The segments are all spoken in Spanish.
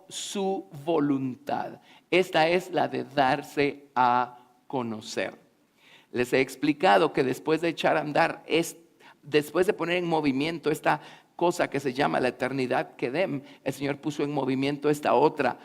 su voluntad. Esta es la de darse a conocer. Les he explicado que después de echar a andar, después de poner en movimiento esta cosa que se llama la eternidad Kedem, el Señor puso en movimiento esta otra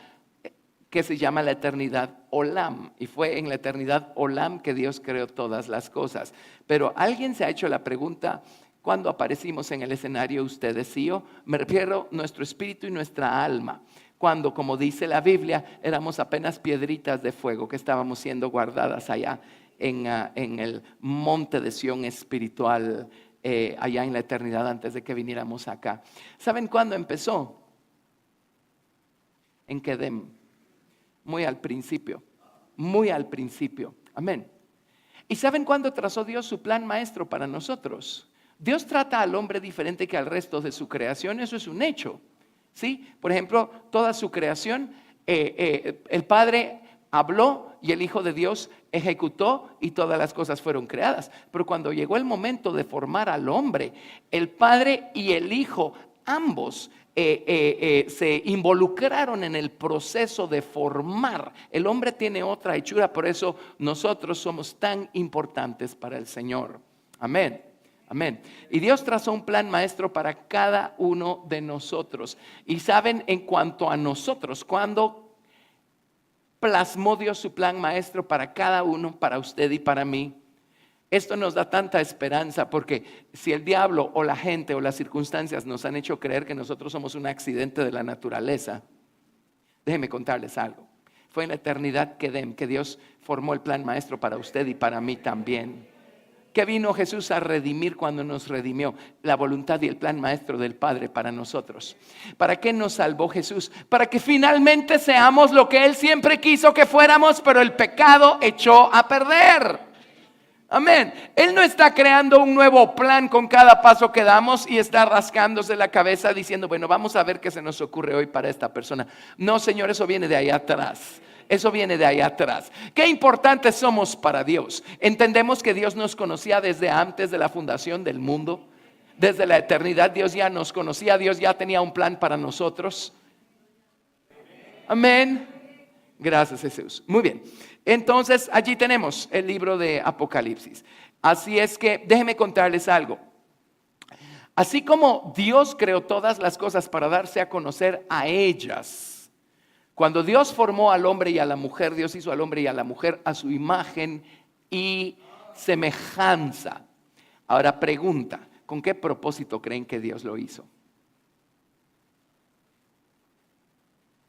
que se llama la eternidad Olam. Y fue en la eternidad Olam que Dios creó todas las cosas. Pero alguien se ha hecho la pregunta: ¿cuándo aparecimos en el escenario ustedes y yo? Me refiero a nuestro espíritu y nuestra alma. Cuando, como dice la Biblia, éramos apenas piedritas de fuego que estábamos siendo guardadas allá en el monte de Sión espiritual, allá en la eternidad, antes de que viniéramos acá. ¿Saben cuándo empezó? En Kedem, muy al principio, amén. ¿Y saben cuándo trazó Dios su plan maestro para nosotros? Dios trata al hombre diferente que al resto de su creación, eso es un hecho, ¿sí? Por ejemplo, toda su creación, el Padre habló y el Hijo de Dios ejecutó y todas las cosas fueron creadas. Pero cuando llegó el momento de formar al hombre, el Padre y el Hijo, ambos se involucraron en el proceso de formar. El hombre tiene otra hechura, por eso nosotros somos tan importantes para el Señor. Amén. Amén. Y Dios trazó un plan maestro para cada uno de nosotros. Y saben, en cuanto a nosotros, cuando plasmó Dios su plan maestro para cada uno, para usted y para mí, esto nos da tanta esperanza, porque si el diablo o la gente o las circunstancias nos han hecho creer que nosotros somos un accidente de la naturaleza, déjenme contarles algo. Fue en la eternidad que Dios formó el plan maestro para usted y para mí también. ¿Qué vino Jesús a redimir cuando nos redimió? La voluntad y el plan maestro del Padre para nosotros. ¿Para qué nos salvó Jesús? Para que finalmente seamos lo que Él siempre quiso que fuéramos, pero el pecado echó a perder. Amén. Él no está creando un nuevo plan con cada paso que damos y está rascándose la cabeza diciendo: bueno, vamos a ver qué se nos ocurre hoy para esta persona. No, Señor, eso viene de allá atrás. Eso viene de allá atrás. Qué importantes somos para Dios. Entendemos que Dios nos conocía desde antes de la fundación del mundo. Desde la eternidad Dios ya nos conocía. Dios ya tenía un plan para nosotros. Amén. Gracias, Jesús. Muy bien. Entonces allí tenemos el libro de Apocalipsis. Así es que déjenme contarles algo. Así como Dios creó todas las cosas para darse a conocer a ellas, cuando Dios formó al hombre y a la mujer, Dios hizo al hombre y a la mujer a su imagen y semejanza. Ahora pregunta: ¿con qué propósito creen que Dios lo hizo?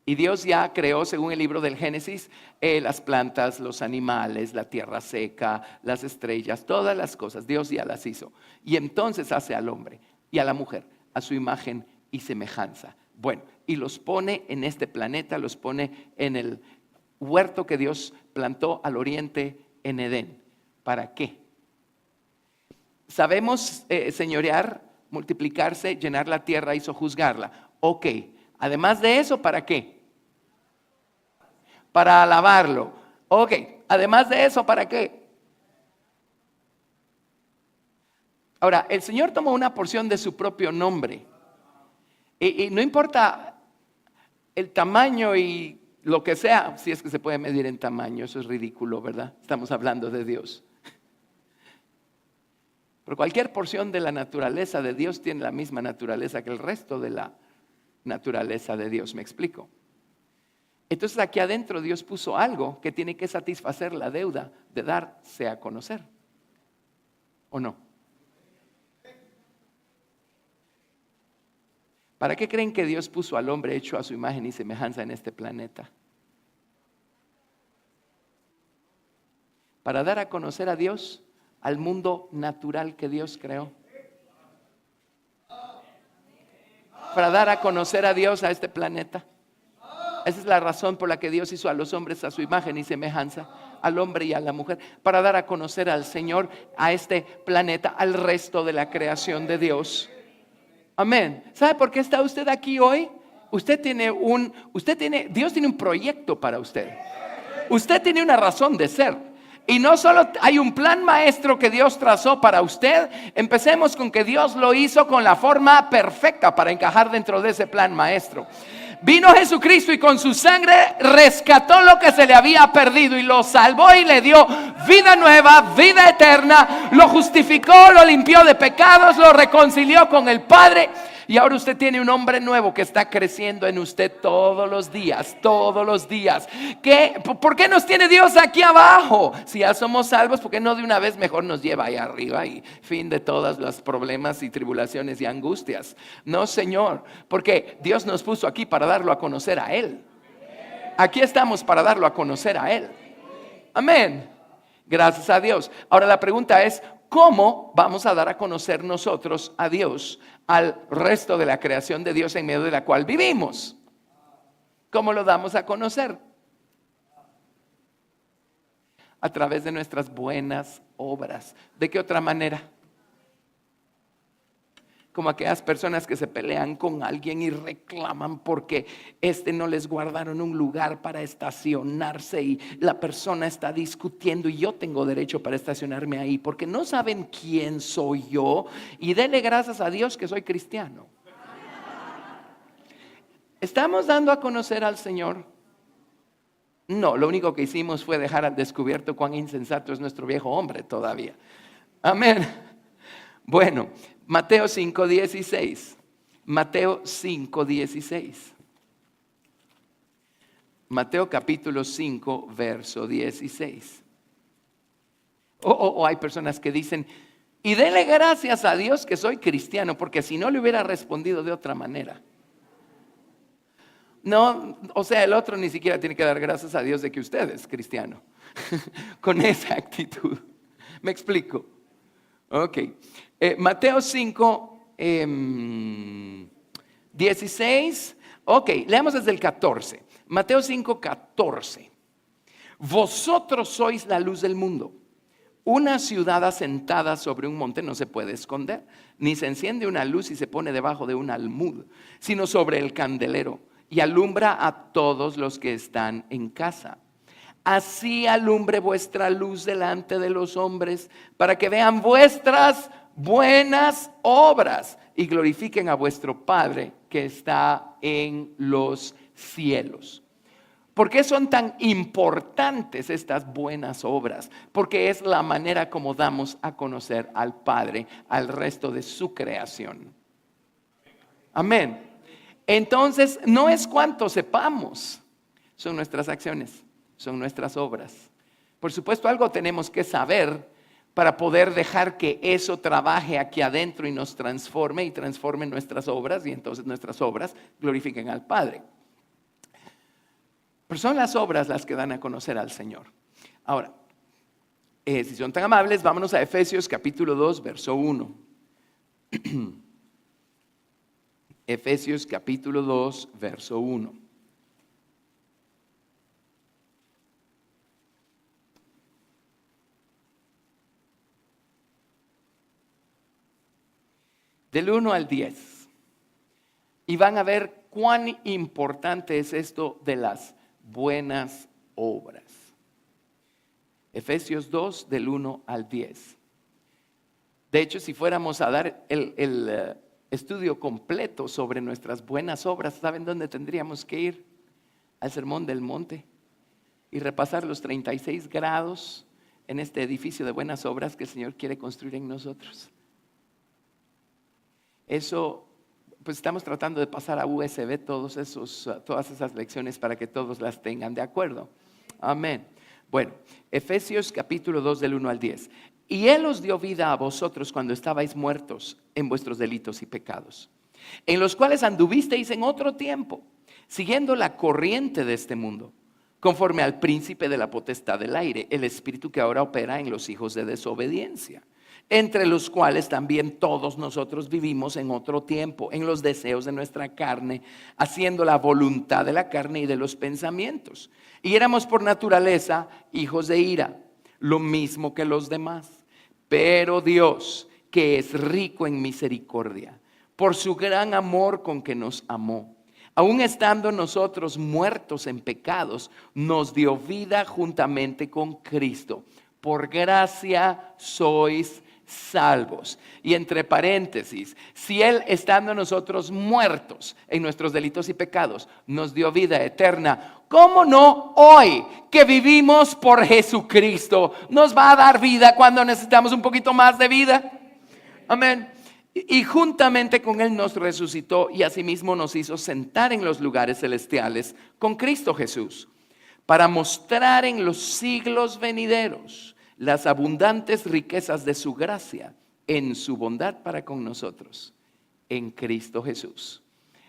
Y Dios ya creó, según el libro del Génesis, las plantas, los animales, la tierra seca, las estrellas, todas las cosas. Dios ya las hizo. Y entonces hace al hombre y a la mujer a su imagen y semejanza. Bueno, y los pone en este planeta, los pone en el huerto que Dios plantó al oriente en Edén. ¿Para qué? Sabemos señorear, multiplicarse, llenar la tierra y sojuzgarla. Ok, además de eso, ¿para qué? Para alabarlo. Ok, además de eso, ¿para qué? Ahora, el Señor tomó una porción de su propio nombre. Y no importa el tamaño y lo que sea, si es que se puede medir en tamaño, eso es ridículo, ¿verdad? Estamos hablando de Dios. Pero cualquier porción de la naturaleza de Dios tiene la misma naturaleza que el resto de la naturaleza de Dios, ¿me explico? Entonces aquí adentro Dios puso algo que tiene que satisfacer la deuda de darse a conocer, ¿o no? ¿Para qué creen que Dios puso al hombre hecho a su imagen y semejanza en este planeta? Para dar a conocer a Dios al mundo natural que Dios creó. Para dar a conocer a Dios a este planeta. Esa es la razón por la que Dios hizo a los hombres a su imagen y semejanza, al hombre y a la mujer, para dar a conocer al Señor, a este planeta, al resto de la creación de Dios. Amén. ¿Sabe por qué está usted aquí hoy? Dios tiene un proyecto para usted. Usted tiene una razón de ser. Y no solo hay un plan maestro que Dios trazó para usted. Empecemos con que Dios lo hizo con la forma perfecta para encajar dentro de ese plan maestro. Vino Jesucristo y con su sangre rescató lo que se le había perdido y lo salvó y le dio vida nueva, vida eterna. Lo justificó, lo limpió de pecados, lo reconcilió con el Padre. Y ahora usted tiene un hombre nuevo que está creciendo en usted todos los días, todos los días. ¿Por qué nos tiene Dios aquí abajo? Si ya somos salvos, ¿por qué no de una vez mejor nos lleva ahí arriba y fin de todos los problemas y tribulaciones y angustias? No, Señor, porque Dios nos puso aquí para darlo a conocer a Él. Aquí estamos para darlo a conocer a Él. Amén. Gracias a Dios. Ahora la pregunta es, ¿cómo vamos a dar a conocer nosotros a Dios al resto de la creación de Dios en medio de la cual vivimos? ¿Cómo lo damos a conocer? A través de nuestras buenas obras. ¿De qué otra manera? Como aquellas personas que se pelean con alguien y reclaman porque no les guardaron un lugar para estacionarse y la persona está discutiendo y yo tengo derecho para estacionarme ahí porque no saben quién soy yo, y denle gracias a Dios que soy cristiano. ¿Estamos dando a conocer al Señor? No, lo único que hicimos fue dejar al descubierto cuán insensato es nuestro viejo hombre todavía. Amén. Bueno, Mateo 5:16. Mateo 5:16. Mateo capítulo 5, verso 16. Hay personas que dicen, y denle gracias a Dios que soy cristiano, porque si no le hubiera respondido de otra manera. No, o sea, el otro ni siquiera tiene que dar gracias a Dios de que usted es cristiano. Con esa actitud. ¿Me explico? Ok. Mateo 5, 16. Ok, leamos desde el 14. Mateo 5, 14. Vosotros sois la luz del mundo. Una ciudad asentada sobre un monte no se puede esconder, ni se enciende una luz y se pone debajo de un almud, sino sobre el candelero, y alumbra a todos los que están en casa. Así alumbre vuestra luz delante de los hombres, para que vean vuestras buenas obras y glorifiquen a vuestro Padre que está en los cielos. ¿Por qué son tan importantes estas buenas obras? Porque es la manera como damos a conocer al Padre, al resto de su creación. Amén. Entonces, no es cuánto sepamos, son nuestras acciones, son nuestras obras. Por supuesto, algo tenemos que saber para poder dejar que eso trabaje aquí adentro y nos transforme y transforme nuestras obras, y entonces nuestras obras glorifiquen al Padre. Pero son las obras las que dan a conocer al Señor. Ahora, si son tan amables, vámonos a Efesios capítulo 2, verso 1. Efesios capítulo 2, verso 1. Del 1 al 10. Y van a ver cuán importante es esto de las buenas obras. Efesios 2, del 1 al 10. De hecho, si fuéramos a dar el estudio completo sobre nuestras buenas obras, ¿saben dónde tendríamos que ir? Al Sermón del Monte y repasar los 36 grados en este edificio de buenas obras que el Señor quiere construir en nosotros. Eso, pues estamos tratando de pasar a USB todas esas lecciones para que todos las tengan de acuerdo. Amén. Bueno, Efesios capítulo 2 del 1 al 10. Y Él os dio vida a vosotros cuando estabais muertos en vuestros delitos y pecados, en los cuales anduvisteis en otro tiempo, siguiendo la corriente de este mundo, conforme al príncipe de la potestad del aire, el espíritu que ahora opera en los hijos de desobediencia, entre los cuales también todos nosotros vivimos en otro tiempo, en los deseos de nuestra carne, haciendo la voluntad de la carne y de los pensamientos. Y éramos por naturaleza hijos de ira, lo mismo que los demás. Pero Dios, que es rico en misericordia, por su gran amor con que nos amó, aun estando nosotros muertos en pecados, nos dio vida juntamente con Cristo. Por gracia sois salvos. Y entre paréntesis, si Él, estando nosotros muertos en nuestros delitos y pecados, nos dio vida eterna, ¿cómo no hoy que vivimos por Jesucristo nos va a dar vida cuando necesitamos un poquito más de vida? Amén. Y juntamente con Él nos resucitó y asimismo nos hizo sentar en los lugares celestiales con Cristo Jesús, para mostrar en los siglos venideros las abundantes riquezas de su gracia en su bondad para con nosotros, en Cristo Jesús.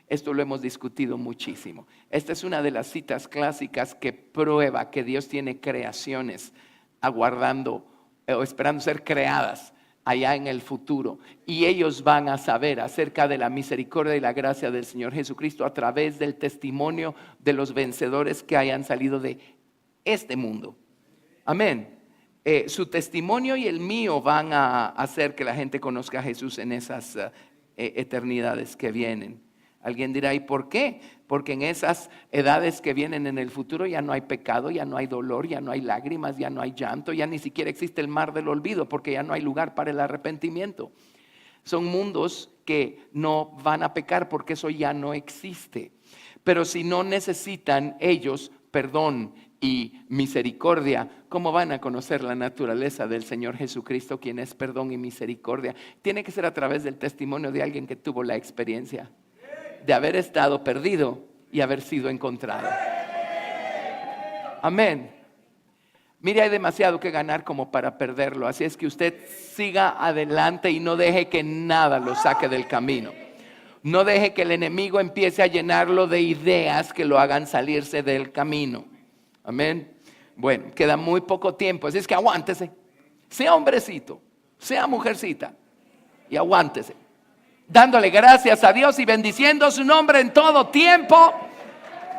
Esto lo hemos discutido muchísimo. Esta es una de las citas clásicas que prueba que Dios tiene creaciones aguardando o esperando ser creadas allá en el futuro, y ellos van a saber acerca de la misericordia y la gracia del Señor Jesucristo a través del testimonio de los vencedores que hayan salido de este mundo. Amén. Su testimonio y el mío van a hacer que la gente conozca a Jesús en esas eternidades que vienen. Alguien dirá, ¿y por qué? Porque en esas edades que vienen en el futuro ya no hay pecado, ya no hay dolor, ya no hay lágrimas, ya no hay llanto, ya ni siquiera existe el mar del olvido, porque ya no hay lugar para el arrepentimiento. Son mundos que no van a pecar porque eso ya no existe. Pero si no necesitan ellos perdón y misericordia, ¿cómo van a conocer la naturaleza del Señor Jesucristo, quien es perdón y misericordia? Tiene que ser a través del testimonio de alguien que tuvo la experiencia de haber estado perdido y haber sido encontrado. Amén. Mire, hay demasiado que ganar como para perderlo. Así es que usted siga adelante y no deje que nada lo saque del camino. No deje que el enemigo empiece a llenarlo de ideas que lo hagan salirse del camino. Amén. Bueno, queda muy poco tiempo, así es que aguántese. Sea hombrecito, sea mujercita, y aguántese, dándole gracias a Dios y bendiciendo su nombre en todo tiempo.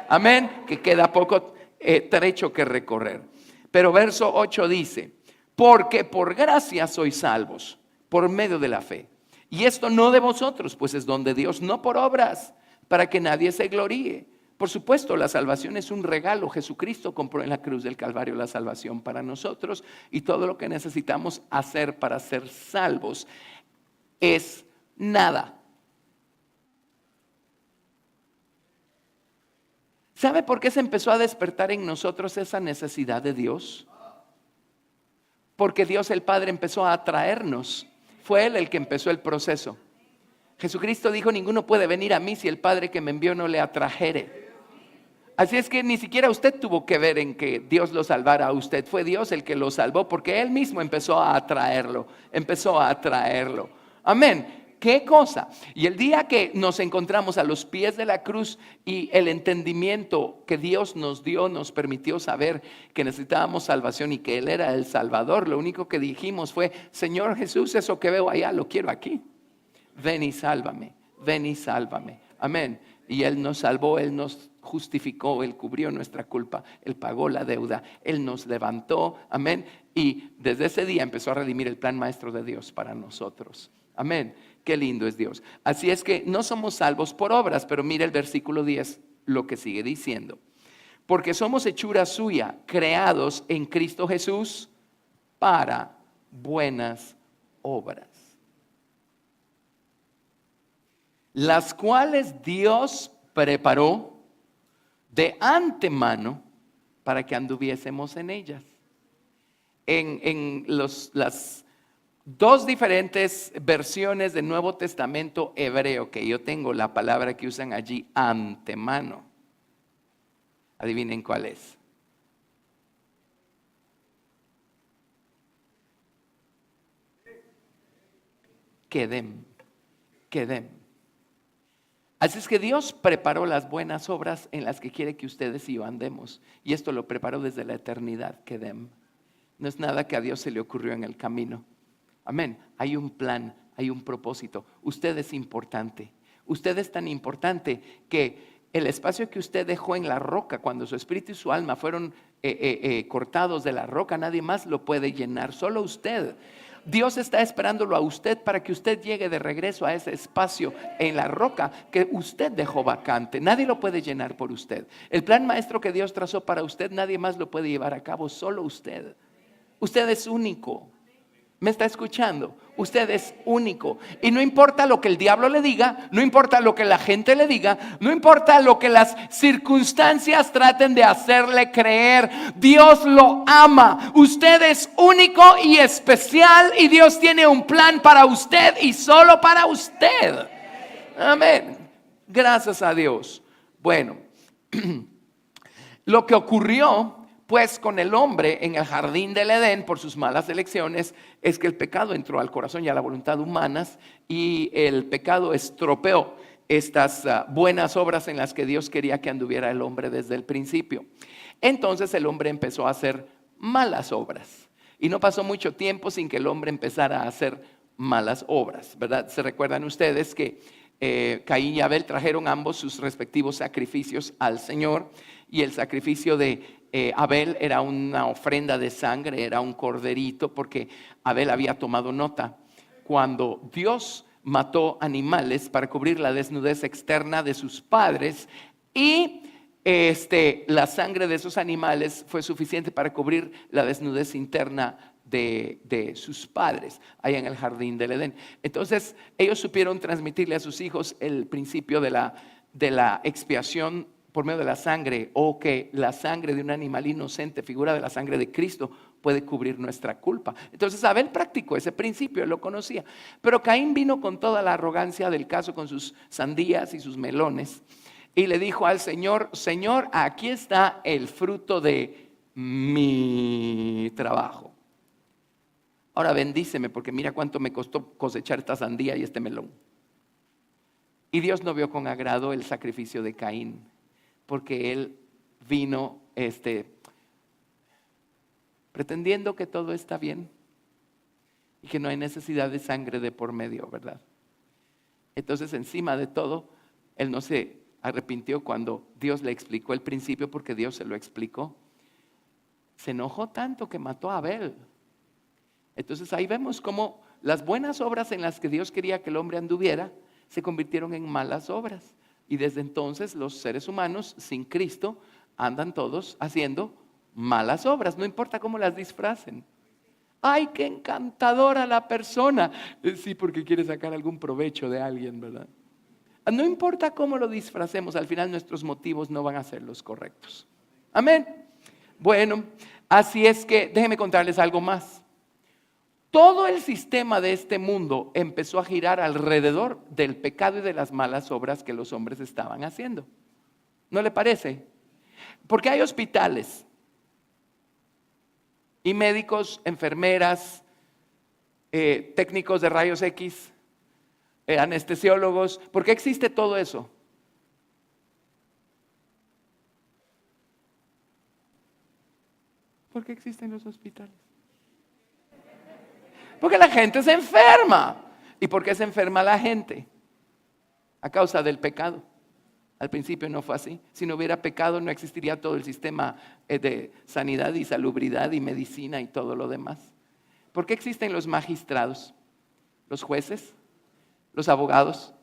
Amén. Que queda poco trecho que recorrer. Pero verso 8 dice, porque por gracia sois salvos, por medio de la fe. Y esto no de vosotros, pues es don de Dios, no por obras, para que nadie se gloríe. Por supuesto, la salvación es un regalo. Jesucristo compró en la cruz del Calvario la salvación para nosotros, y todo lo que necesitamos hacer para ser salvos es nada. ¿Sabe por qué se empezó a despertar en nosotros esa necesidad de Dios? Porque Dios el Padre empezó a atraernos. Fue Él el que empezó el proceso. Jesucristo dijo, ninguno puede venir a mí si el Padre que me envió no le atrajere. Así es que ni siquiera usted tuvo que ver en que Dios lo salvara a usted. Fue Dios el que lo salvó, porque Él mismo empezó a atraerlo. Amén. ¿Qué cosa? Y el día que nos encontramos a los pies de la cruz y el entendimiento que Dios nos dio nos permitió saber que necesitábamos salvación y que Él era el Salvador, lo único que dijimos fue, Señor Jesús, eso que veo allá lo quiero aquí. Ven y sálvame, ven y sálvame. Amén. Y Él nos salvó, Él nos justificó, Él cubrió nuestra culpa, Él pagó la deuda, Él nos levantó. Amén. Y desde ese día empezó a redimir el plan maestro de Dios para nosotros. Amén. Qué lindo es Dios. Así es que no somos salvos por obras, pero mira el versículo 10, lo que sigue diciendo. Porque somos hechura suya, creados en Cristo Jesús para buenas obras, las cuales Dios preparó de antemano para que anduviésemos en ellas. En las dos diferentes versiones del Nuevo Testamento hebreo que yo tengo, la palabra que usan allí, antemano. Adivinen cuál es. Kedem. Así es que Dios preparó las buenas obras en las que quiere que ustedes y yo andemos. Y esto lo preparó desde la eternidad, Kedem. No es nada que a Dios se le ocurrió en el camino. Amén. Hay un plan, hay un propósito. Usted es importante. Usted es tan importante que el espacio que usted dejó en la roca cuando su espíritu y su alma fueron cortados de la roca, nadie más lo puede llenar, solo usted. Dios está esperándolo a usted para que usted llegue de regreso a ese espacio en la roca que usted dejó vacante. Nadie lo puede llenar por usted. El plan maestro que Dios trazó para usted, nadie más lo puede llevar a cabo, solo usted. Usted es único. ¿Me está escuchando? Usted es único. Y no importa lo que el diablo le diga, no importa lo que la gente le diga, no importa lo que las circunstancias traten de hacerle creer. Dios lo ama. Usted es único y especial y Dios tiene un plan para usted y solo para usted. Amén. Gracias a Dios. Bueno, lo que ocurrió pues con el hombre en el jardín del Edén por sus malas elecciones es que el pecado entró al corazón y a la voluntad humanas y el pecado estropeó estas buenas obras en las que Dios quería que anduviera el hombre desde el principio. Entonces el hombre empezó a hacer malas obras y no pasó mucho tiempo sin que el hombre empezara a hacer malas obras, ¿verdad? ¿Se recuerdan ustedes que Caín y Abel trajeron ambos sus respectivos sacrificios al Señor? Y el sacrificio de Abel era una ofrenda de sangre, era un corderito, porque Abel había tomado nota. Cuando Dios mató animales para cubrir la desnudez externa de sus padres y la sangre de esos animales fue suficiente para cubrir la desnudez interna de sus padres, allá en el jardín del Edén. Entonces ellos supieron transmitirle a sus hijos el principio de la expiación por medio de la sangre, o que la sangre de un animal inocente, figura de la sangre de Cristo, puede cubrir nuestra culpa. Entonces Abel practicó ese principio, él lo conocía. Pero Caín vino con toda la arrogancia del caso, con sus sandías y sus melones, y le dijo al Señor: Señor, aquí está el fruto de mi trabajo. Ahora bendíceme, porque mira cuánto me costó cosechar esta sandía y este melón. Y Dios no vio con agrado el sacrificio de Caín, porque él vino pretendiendo que todo está bien y que no hay necesidad de sangre de por medio, ¿verdad? Entonces, encima de todo, él no se arrepintió cuando Dios le explicó el principio, porque Dios se lo explicó. Se enojó tanto que mató a Abel. Entonces ahí vemos cómo las buenas obras en las que Dios quería que el hombre anduviera se convirtieron en malas obras. Y desde entonces los seres humanos sin Cristo andan todos haciendo malas obras, no importa cómo las disfracen. ¡Ay, qué encantadora la persona! Sí, porque quiere sacar algún provecho de alguien, ¿verdad? No importa cómo lo disfracemos, al final nuestros motivos no van a ser los correctos. Amén. Bueno, así es que déjenme contarles algo más. Todo el sistema de este mundo empezó a girar alrededor del pecado y de las malas obras que los hombres estaban haciendo. ¿No le parece? Porque hay hospitales y médicos, enfermeras, técnicos de rayos X, anestesiólogos. ¿Por qué existe todo eso? ¿Por qué existen los hospitales? Porque la gente se enferma. ¿Y por qué se enferma la gente? A causa del pecado. Al principio no fue así. Si no hubiera pecado, no existiría todo el sistema de sanidad y salubridad y medicina y todo lo demás. ¿Por qué existen los magistrados, los jueces, los abogados,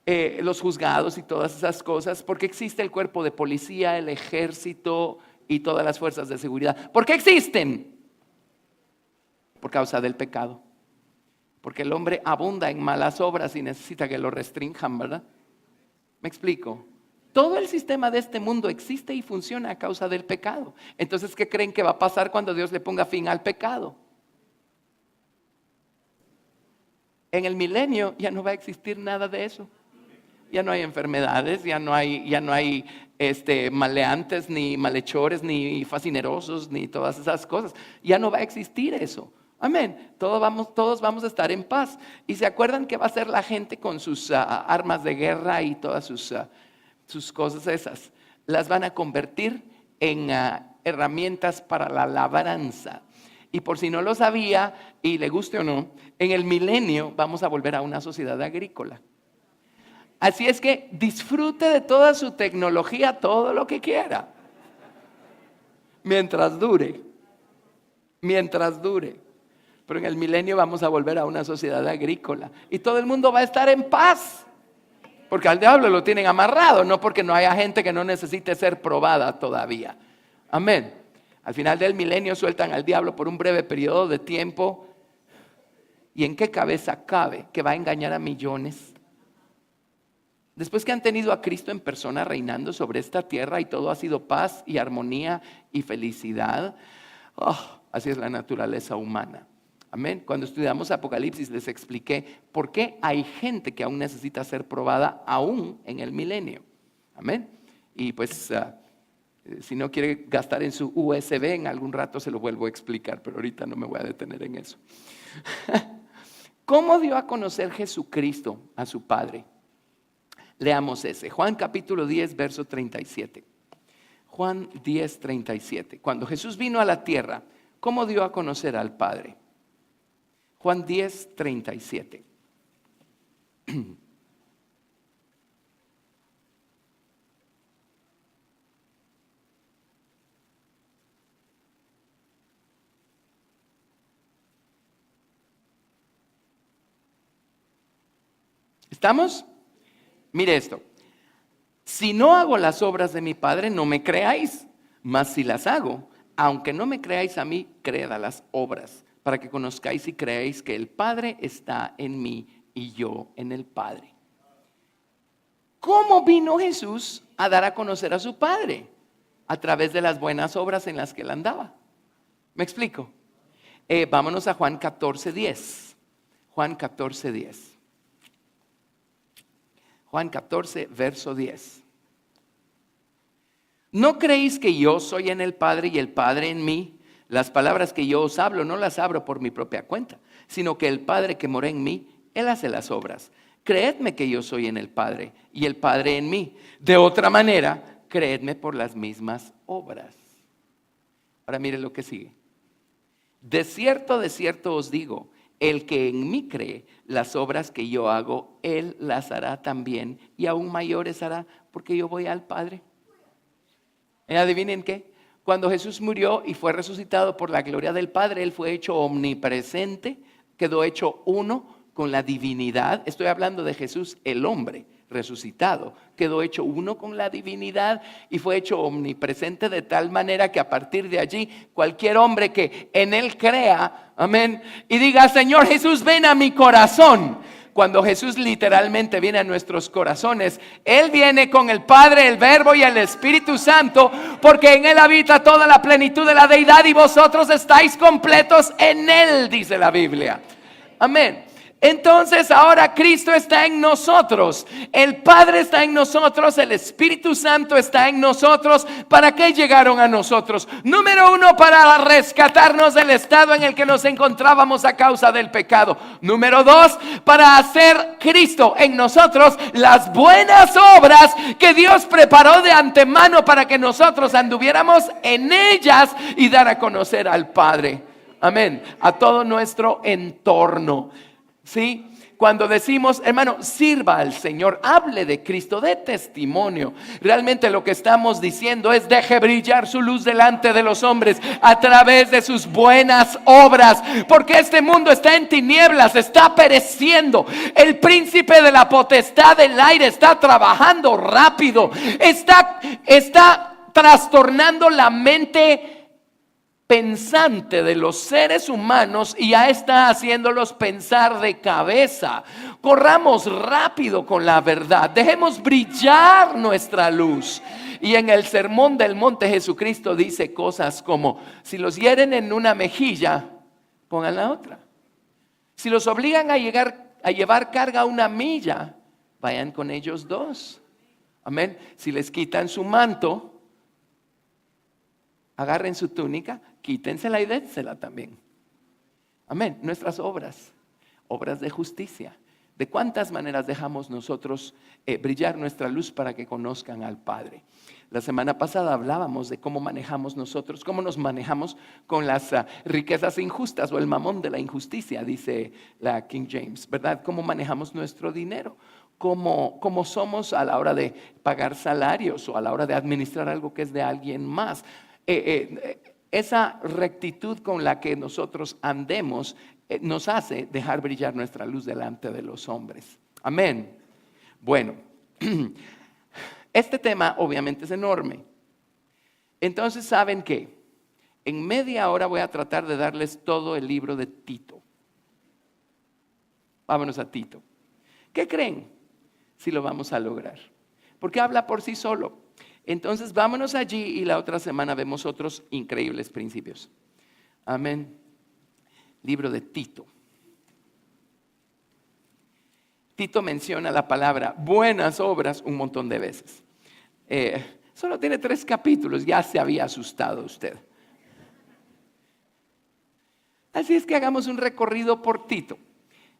los juzgados y todas esas cosas? ¿Por qué existe el cuerpo de policía, el ejército y todas las fuerzas de seguridad? ¿Por qué existen? Por causa del pecado. Porque el hombre abunda en malas obras y necesita que lo restrinjan, ¿verdad? ¿Me explico? Todo el sistema de este mundo existe y funciona a causa del pecado. Entonces, ¿qué creen que va a pasar cuando Dios le ponga fin al pecado? En el milenio ya no va a existir nada de eso. Ya no hay enfermedades, ya no hay maleantes, ni malhechores, ni fascinerosos, ni todas esas cosas. Ya no va a existir eso. Amén. Todos vamos a estar en paz. Y se acuerdan que va a ser la gente con sus armas de guerra y todas sus cosas esas. Las van a convertir en herramientas para la labranza. Y por si no lo sabía, y le guste o no, en el milenio vamos a volver a una sociedad agrícola. Así es que disfrute de toda su tecnología, todo lo que quiera. Mientras dure. Pero en el milenio vamos a volver a una sociedad agrícola. Y todo el mundo va a estar en paz. Porque al diablo lo tienen amarrado, no porque no haya gente que no necesite ser probada todavía. Amén. Al final del milenio sueltan al diablo por un breve periodo de tiempo. ¿Y en qué cabeza cabe que va a engañar a millones? Después que han tenido a Cristo en persona reinando sobre esta tierra y todo ha sido paz y armonía y felicidad. Así es la naturaleza humana. Amén. Cuando estudiamos Apocalipsis les expliqué por qué hay gente que aún necesita ser probada aún en el milenio. Amén. Y pues si no quiere gastar en su USB, en algún rato se lo vuelvo a explicar, pero ahorita no me voy a detener en eso. ¿Cómo dio a conocer Jesucristo a su Padre? Leamos ese. Juan capítulo 10, verso 37. Juan 10, 37. Cuando Jesús vino a la tierra, ¿cómo dio a conocer al Padre? Juan 10, 37. ¿Estamos? Mire esto. Si no hago las obras de mi Padre, no me creáis. Mas si las hago, aunque no me creáis a mí, creed a las obras, para que conozcáis y creáis que el Padre está en mí y yo en el Padre. ¿Cómo vino Jesús a dar a conocer a su Padre? A través de las buenas obras en las que él andaba. ¿Me explico? Vámonos a Juan 14, 10. Juan 14, 10. Juan 14, verso 10. ¿No creéis que yo soy en el Padre y el Padre en mí? Las palabras que yo os hablo no las hablo por mi propia cuenta, sino que el Padre que mora en mí, Él hace las obras. Creedme que yo soy en el Padre y el Padre en mí. De otra manera, creedme por las mismas obras. Ahora mire lo que sigue. De cierto os digo, el que en mí cree, las obras que yo hago, Él las hará también, y aún mayores hará, porque yo voy al Padre. ¿Adivinen qué? Cuando Jesús murió y fue resucitado por la gloria del Padre, Él fue hecho omnipresente, quedó hecho uno con la divinidad. Estoy hablando de Jesús, el hombre resucitado, quedó hecho uno con la divinidad y fue hecho omnipresente de tal manera que a partir de allí cualquier hombre que en Él crea, amén, y diga: Señor Jesús, ven a mi corazón. Cuando Jesús literalmente viene a nuestros corazones, Él viene con el Padre, el Verbo y el Espíritu Santo, porque en Él habita toda la plenitud de la deidad y vosotros estáis completos en Él, dice la Biblia. Amén. Entonces ahora Cristo está en nosotros, el Padre está en nosotros, el Espíritu Santo está en nosotros. ¿Para qué llegaron a nosotros? Número uno, para rescatarnos del estado en el que nos encontrábamos a causa del pecado. Número dos, para hacer Cristo en nosotros las buenas obras que Dios preparó de antemano para que nosotros anduviéramos en ellas y dar a conocer al Padre. Amén. A todo nuestro entorno. ¿Sí? Cuando decimos, hermano, sirva al Señor, hable de Cristo, dé testimonio. Realmente lo que estamos diciendo es: deje brillar su luz delante de los hombres a través de sus buenas obras, porque este mundo está en tinieblas, está pereciendo. El príncipe de la potestad del aire está trabajando rápido, está trastornando la mente pensante de los seres humanos y ya está haciéndolos pensar de cabeza. Corramos rápido con la verdad, dejemos brillar nuestra luz. Y en el Sermón del Monte Jesucristo dice cosas como: si los hieren en una mejilla, pongan la otra. Si los obligan a llevar carga una milla, vayan con ellos dos. Amén. Si les quitan su manto, agarren su túnica, quítensela y dénsela también. Amén. Nuestras obras de justicia. ¿De cuántas maneras dejamos nosotros brillar nuestra luz para que conozcan al Padre? La semana pasada hablábamos de cómo manejamos nosotros, cómo nos manejamos con las riquezas injustas o el mamón de la injusticia, dice la King James, ¿verdad? Cómo manejamos nuestro dinero. Cómo somos a la hora de pagar salarios o a la hora de administrar algo que es de alguien más. Esa rectitud con la que nosotros andemos nos hace dejar brillar nuestra luz delante de los hombres. Amén. Bueno, este tema obviamente es enorme. Entonces, ¿saben qué? En media hora voy a tratar de darles todo el libro de Tito. Vámonos a Tito. ¿Qué creen si lo vamos a lograr? Porque habla por sí solo. Entonces vámonos allí y la otra semana vemos otros increíbles principios. Amén. Libro de Tito. Tito menciona la palabra buenas obras un montón de veces. Solo tiene 3 capítulos, ya se había asustado usted. Así es que hagamos un recorrido por Tito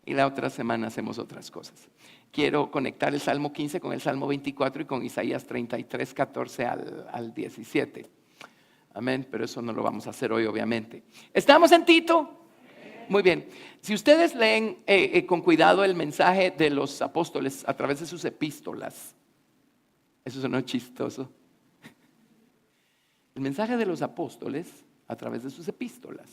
y la otra semana hacemos otras cosas. Quiero conectar el Salmo 15 con el Salmo 24 y con Isaías 33, 14 al 17. Amén, pero eso no lo vamos a hacer hoy obviamente. ¿Estamos en Tito? Muy bien. Si ustedes leen con cuidado el mensaje de los apóstoles a través de sus epístolas, eso sonó chistoso. El mensaje de los apóstoles a través de sus epístolas.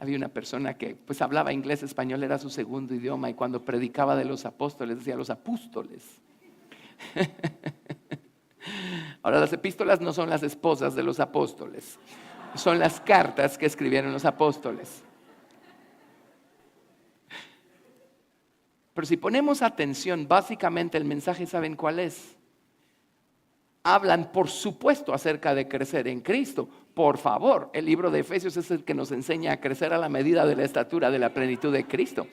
Había una persona que pues hablaba inglés, español era su segundo idioma y cuando predicaba de los apóstoles decía los apóstoles. Ahora las epístolas no son las esposas de los apóstoles, son las cartas que escribieron los apóstoles. Pero si ponemos atención, básicamente el mensaje, ¿saben cuál es? Hablan, por supuesto, acerca de crecer en Cristo. Por favor, el libro de Efesios es el que nos enseña a crecer a la medida de la estatura de la plenitud de Cristo.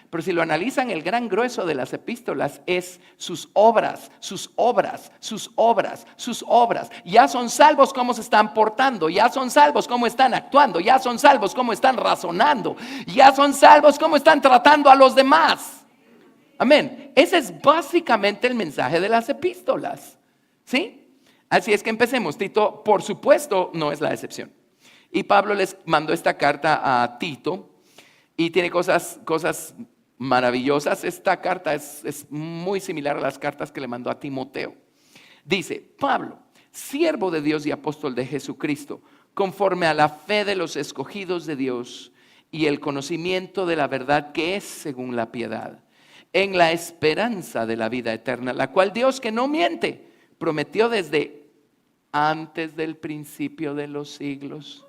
Pero si lo analizan, el gran grueso de las epístolas es sus obras, sus obras, sus obras, sus obras. Ya son salvos cómo se están portando, ya son salvos cómo están actuando, ya son salvos cómo están razonando, ya son salvos cómo están tratando a los demás. Amén. Ese es básicamente el mensaje de las epístolas. ¿Sí? Así es que empecemos. Tito, por supuesto, no es la excepción. Y Pablo les mandó esta carta a Tito y tiene cosas maravillosas. Esta carta es muy similar a las cartas que le mandó a Timoteo. Dice, Pablo, siervo de Dios y apóstol de Jesucristo, conforme a la fe de los escogidos de Dios y el conocimiento de la verdad que es según la piedad, en la esperanza de la vida eterna, la cual Dios, que no miente, prometió desde antes del principio de los siglos.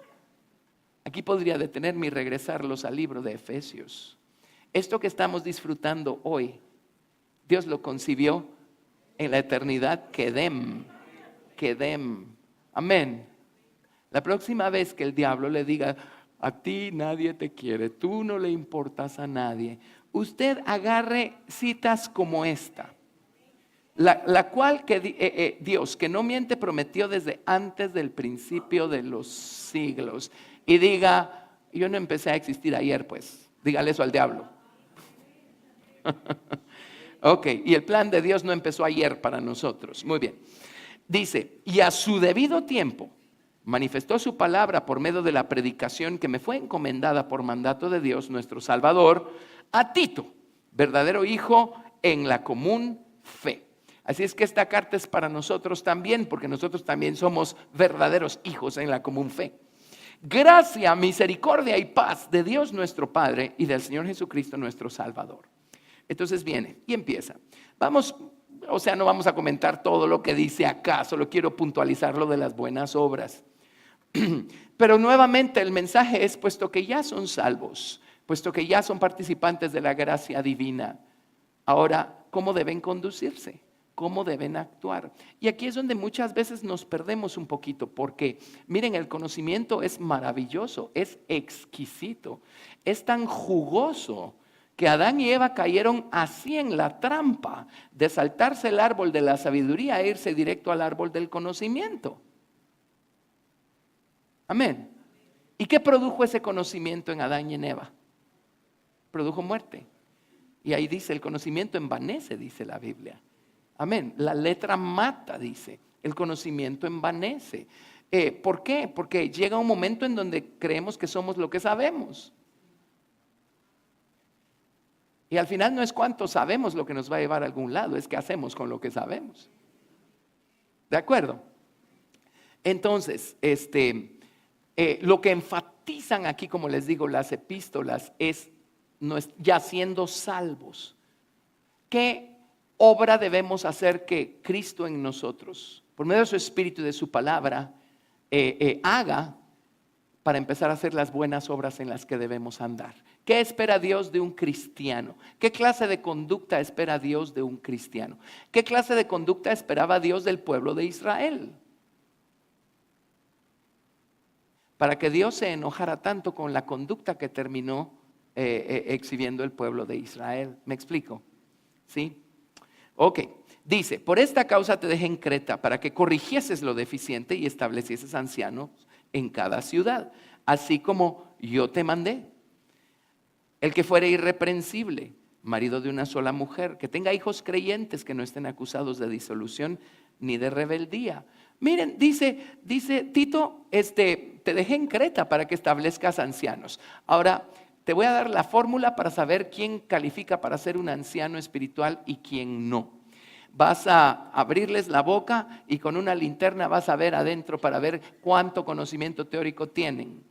Aquí podría detenerme y regresarlos al libro de Efesios. Esto que estamos disfrutando hoy, Dios lo concibió en la eternidad Kedem. Amén. La próxima vez que el diablo le diga, a ti nadie te quiere, tú no le importas a nadie, usted agarre citas como esta. La cual que Dios, que no miente, prometió desde antes del principio de los siglos. Y diga, yo no empecé a existir ayer, pues. Dígale eso al diablo. Ok, y el plan de Dios no empezó ayer para nosotros. Muy bien. Dice, y a su debido tiempo manifestó su palabra por medio de la predicación que me fue encomendada por mandato de Dios, nuestro Salvador, a Tito, verdadero hijo en la común fe. Así es que esta carta es para nosotros también, porque nosotros también somos verdaderos hijos en la común fe. Gracia, misericordia y paz de Dios nuestro Padre y del Señor Jesucristo nuestro Salvador. Entonces viene y empieza. Vamos, o sea, no vamos a comentar todo lo que dice acá, solo quiero puntualizar lo de las buenas obras. Pero nuevamente el mensaje es, puesto que ya son salvos, puesto que ya son participantes de la gracia divina, ahora, ¿cómo deben conducirse? ¿Cómo deben actuar? Y aquí es donde muchas veces nos perdemos un poquito, porque miren, el conocimiento es maravilloso, es exquisito, es tan jugoso que Adán y Eva cayeron así en la trampa de saltarse el árbol de la sabiduría e irse directo al árbol del conocimiento. Amén. ¿Y qué produjo ese conocimiento en Adán y en Eva? Produjo muerte. Y ahí dice, el conocimiento envanece, dice la Biblia. Amén. La letra mata, dice. El conocimiento envanece. ¿Por qué? Porque llega un momento en donde creemos que somos lo que sabemos. Y al final no es cuánto sabemos lo que nos va a llevar a algún lado, es qué hacemos con lo que sabemos. ¿De acuerdo? Entonces, lo que enfatizan aquí, como les digo, las epístolas es ya siendo salvos. ¿Qué obra debemos hacer que Cristo en nosotros por medio de su espíritu y de su palabra, haga para empezar a hacer las buenas obras en las que debemos andar. ¿Qué espera Dios de un cristiano? ¿Qué clase de conducta espera Dios de un cristiano? ¿Qué clase de conducta esperaba Dios del pueblo de Israel? Para que Dios se enojara tanto con la conducta que terminó exhibiendo el pueblo de Israel. ¿Me explico? ¿Sí? Ok. Dice, por esta causa te dejé en Creta, para que corrigieses lo deficiente y establecieses ancianos en cada ciudad, así como yo te mandé. El que fuere irreprensible, marido de una sola mujer, que tenga hijos creyentes que no estén acusados de disolución ni de rebeldía. Miren, dice Tito, te dejé en Creta para que establezcas ancianos. Ahora, te voy a dar la fórmula para saber quién califica para ser un anciano espiritual y quién no. Vas a abrirles la boca y con una linterna vas a ver adentro para ver cuánto conocimiento teórico tienen.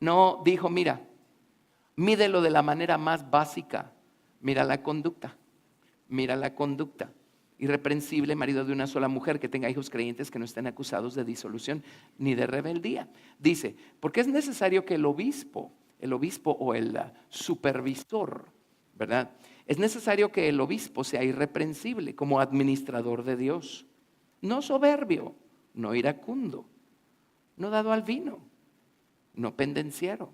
No dijo, mira, mídelo de la manera más básica. Mira la conducta. Irreprensible, marido de una sola mujer, que tenga hijos creyentes que no estén acusados de disolución ni de rebeldía. Dice, porque es necesario que el obispo o el supervisor, ¿verdad? Es necesario que el obispo sea irreprensible como administrador de Dios, no soberbio, no iracundo, no dado al vino, no pendenciero,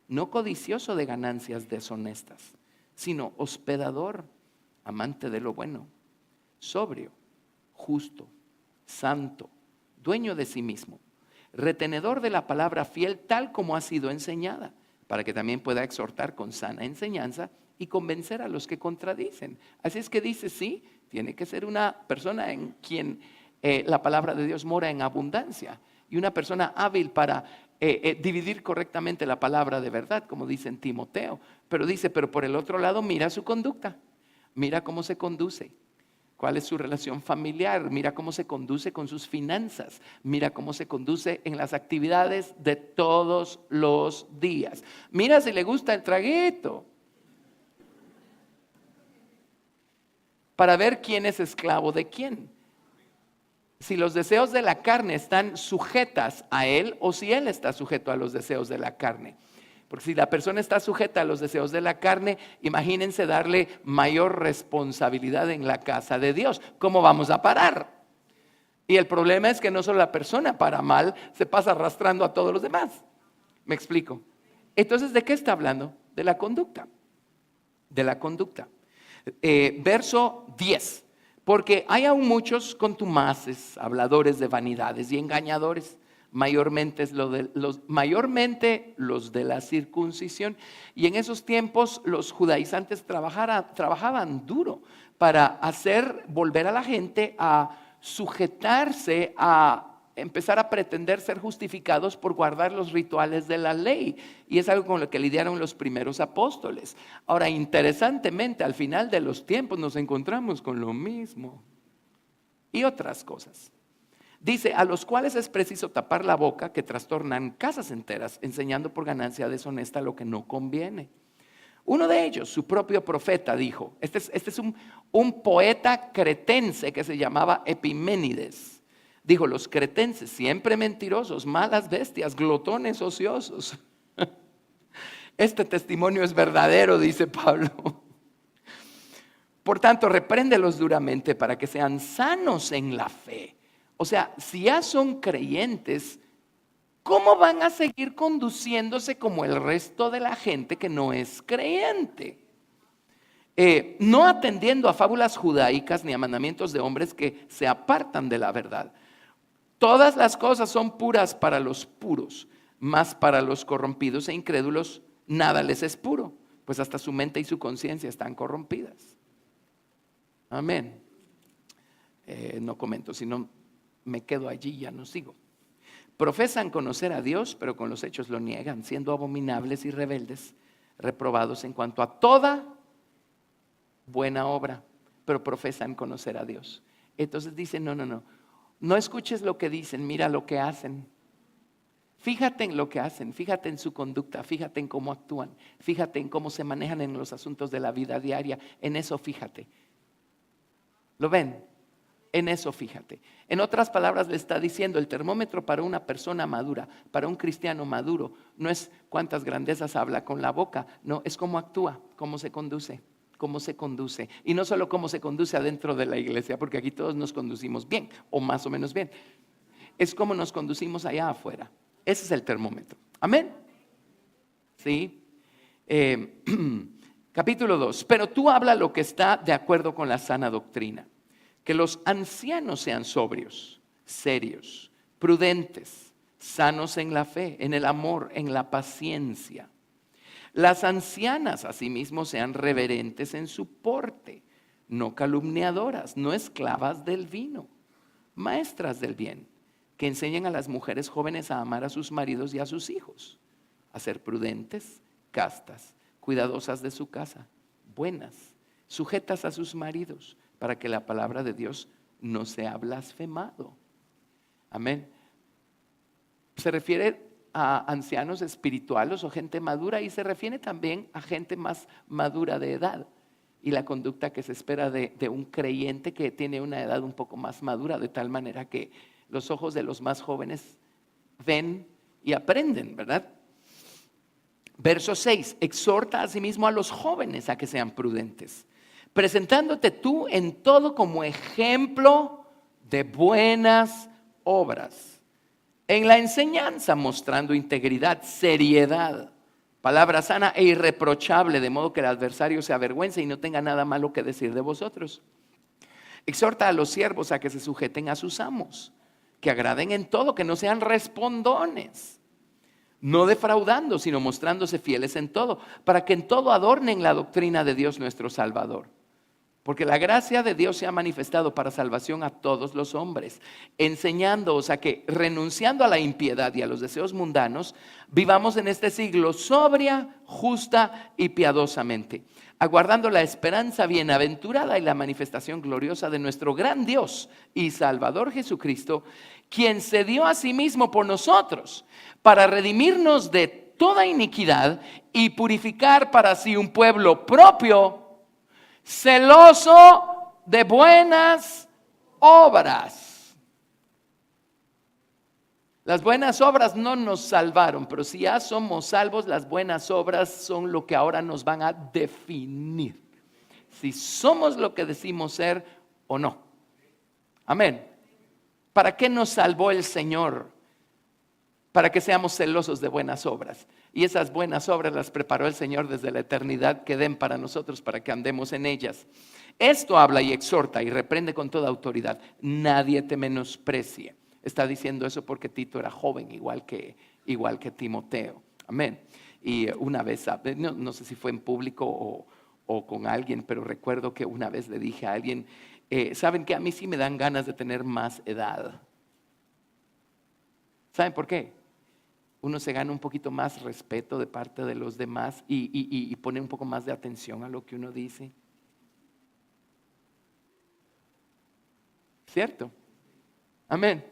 no codicioso de ganancias deshonestas, sino hospedador, amante de lo bueno, sobrio, justo, santo, dueño de sí mismo, retenedor de la palabra fiel tal como ha sido enseñada, para que también pueda exhortar con sana enseñanza y convencer a los que contradicen. Así es que dice, sí, tiene que ser una persona en quien la palabra de Dios mora en abundancia y una persona hábil para dividir correctamente la palabra de verdad, como dice en Timoteo. Pero dice, pero por el otro lado, mira su conducta, mira cómo se conduce. ¿Cuál es su relación familiar? Mira cómo se conduce con sus finanzas. Mira cómo se conduce en las actividades de todos los días. Mira si le gusta el traguito. Para ver quién es esclavo de quién. Si los deseos de la carne están sujetas a él o si él está sujeto a los deseos de la carne. Porque si la persona está sujeta a los deseos de la carne, imagínense darle mayor responsabilidad en la casa de Dios. ¿Cómo vamos a parar? Y el problema es que no solo la persona para mal, se pasa arrastrando a todos los demás. ¿Me explico? Entonces, ¿de qué está hablando? De la conducta. De la conducta. Verso 10. Porque hay aún muchos contumaces, habladores de vanidades y engañadores. Mayormente los de la circuncisión. Y en esos tiempos los judaizantes trabajaban duro para hacer volver a la gente a sujetarse, a empezar a pretender ser justificados por guardar los rituales de la ley. Y es algo con lo que lidiaron los primeros apóstoles. Ahora, interesantemente, al final de los tiempos nos encontramos con lo mismo y otras cosas. Dice, a los cuales es preciso tapar la boca, que trastornan casas enteras, enseñando por ganancia deshonesta lo que no conviene. Uno de ellos, su propio profeta, dijo, este es un poeta cretense que se llamaba Epiménides. Dijo, los cretenses, siempre mentirosos, malas bestias, glotones ociosos. Este testimonio es verdadero, dice Pablo. Por tanto, repréndelos duramente para que sean sanos en la fe. O sea, si ya son creyentes, ¿cómo van a seguir conduciéndose como el resto de la gente que no es creyente? No atendiendo a fábulas judaicas ni a mandamientos de hombres que se apartan de la verdad. Todas las cosas son puras para los puros, mas para los corrompidos e incrédulos nada les es puro, pues hasta su mente y su conciencia están corrompidas. Amén. No comento, sino me quedo allí y ya no sigo. Profesan conocer a Dios, pero con los hechos lo niegan, siendo abominables y rebeldes, reprobados en cuanto a toda buena obra, pero profesan conocer a Dios. Entonces dicen, no escuches lo que dicen, mira lo que hacen. Fíjate en lo que hacen, fíjate en su conducta, fíjate en cómo actúan, fíjate en cómo se manejan en los asuntos de la vida diaria, en eso fíjate. ¿Lo ven? En eso fíjate. En otras palabras le está diciendo, el termómetro para una persona madura, para un cristiano maduro, no es cuántas grandezas habla con la boca, no, es cómo actúa, cómo se conduce. Cómo se conduce. Y no solo cómo se conduce adentro de la iglesia, porque aquí todos nos conducimos bien, o más o menos bien. Es cómo nos conducimos allá afuera. Ese es el termómetro. Amén. Sí. Capítulo 2. Pero tú habla lo que está de acuerdo con la sana doctrina. Que los ancianos sean sobrios, serios, prudentes, sanos en la fe, en el amor, en la paciencia. Las ancianas asimismo sean reverentes en su porte, no calumniadoras, no esclavas del vino, maestras del bien, que enseñen a las mujeres jóvenes a amar a sus maridos y a sus hijos, a ser prudentes, castas, cuidadosas de su casa, buenas, sujetas a sus maridos, para que la palabra de Dios no sea blasfemado. Amén. Se refiere a ancianos espirituales o gente madura, y se refiere también a gente más madura de edad, y la conducta que se espera de un creyente que tiene una edad un poco más madura, de tal manera que los ojos de los más jóvenes ven y aprenden, ¿verdad? Verso 6, exhorta asimismo a los jóvenes a que sean prudentes, presentándote tú en todo como ejemplo de buenas obras, en la enseñanza mostrando integridad, seriedad, palabra sana e irreprochable, de modo que el adversario se avergüence y no tenga nada malo que decir de vosotros. Exhorta a los siervos a que se sujeten a sus amos, que agraden en todo, que no sean respondones, no defraudando, sino mostrándose fieles en todo, para que en todo adornen la doctrina de Dios nuestro Salvador. Porque la gracia de Dios se ha manifestado para salvación a todos los hombres, enseñándoos a que, renunciando a la impiedad y a los deseos mundanos, vivamos en este siglo sobria, justa y piadosamente, aguardando la esperanza bienaventurada y la manifestación gloriosa de nuestro gran Dios y Salvador Jesucristo, quien se dio a sí mismo por nosotros, para redimirnos de toda iniquidad y purificar para sí un pueblo propio, celoso de buenas obras. Las buenas obras no nos salvaron, pero si ya somos salvos, las buenas obras son lo que ahora nos van a definir, si somos lo que decimos ser o no. Amén. ¿Para qué nos salvó el Señor? Para que seamos celosos de buenas obras. Y esas buenas obras las preparó el Señor desde la eternidad, que den para nosotros, para que andemos en ellas. Esto habla y exhorta y reprende con toda autoridad. Nadie te menosprecie. Está diciendo eso porque Tito era joven, igual que Timoteo. Amén. Y una vez, no sé si fue en público o con alguien, pero recuerdo que una vez le dije a alguien, ¿saben qué? A mí sí me dan ganas de tener más edad. ¿Saben por qué? Uno se gana un poquito más respeto de parte de los demás y pone un poco más de atención a lo que uno dice. ¿Cierto? Amén.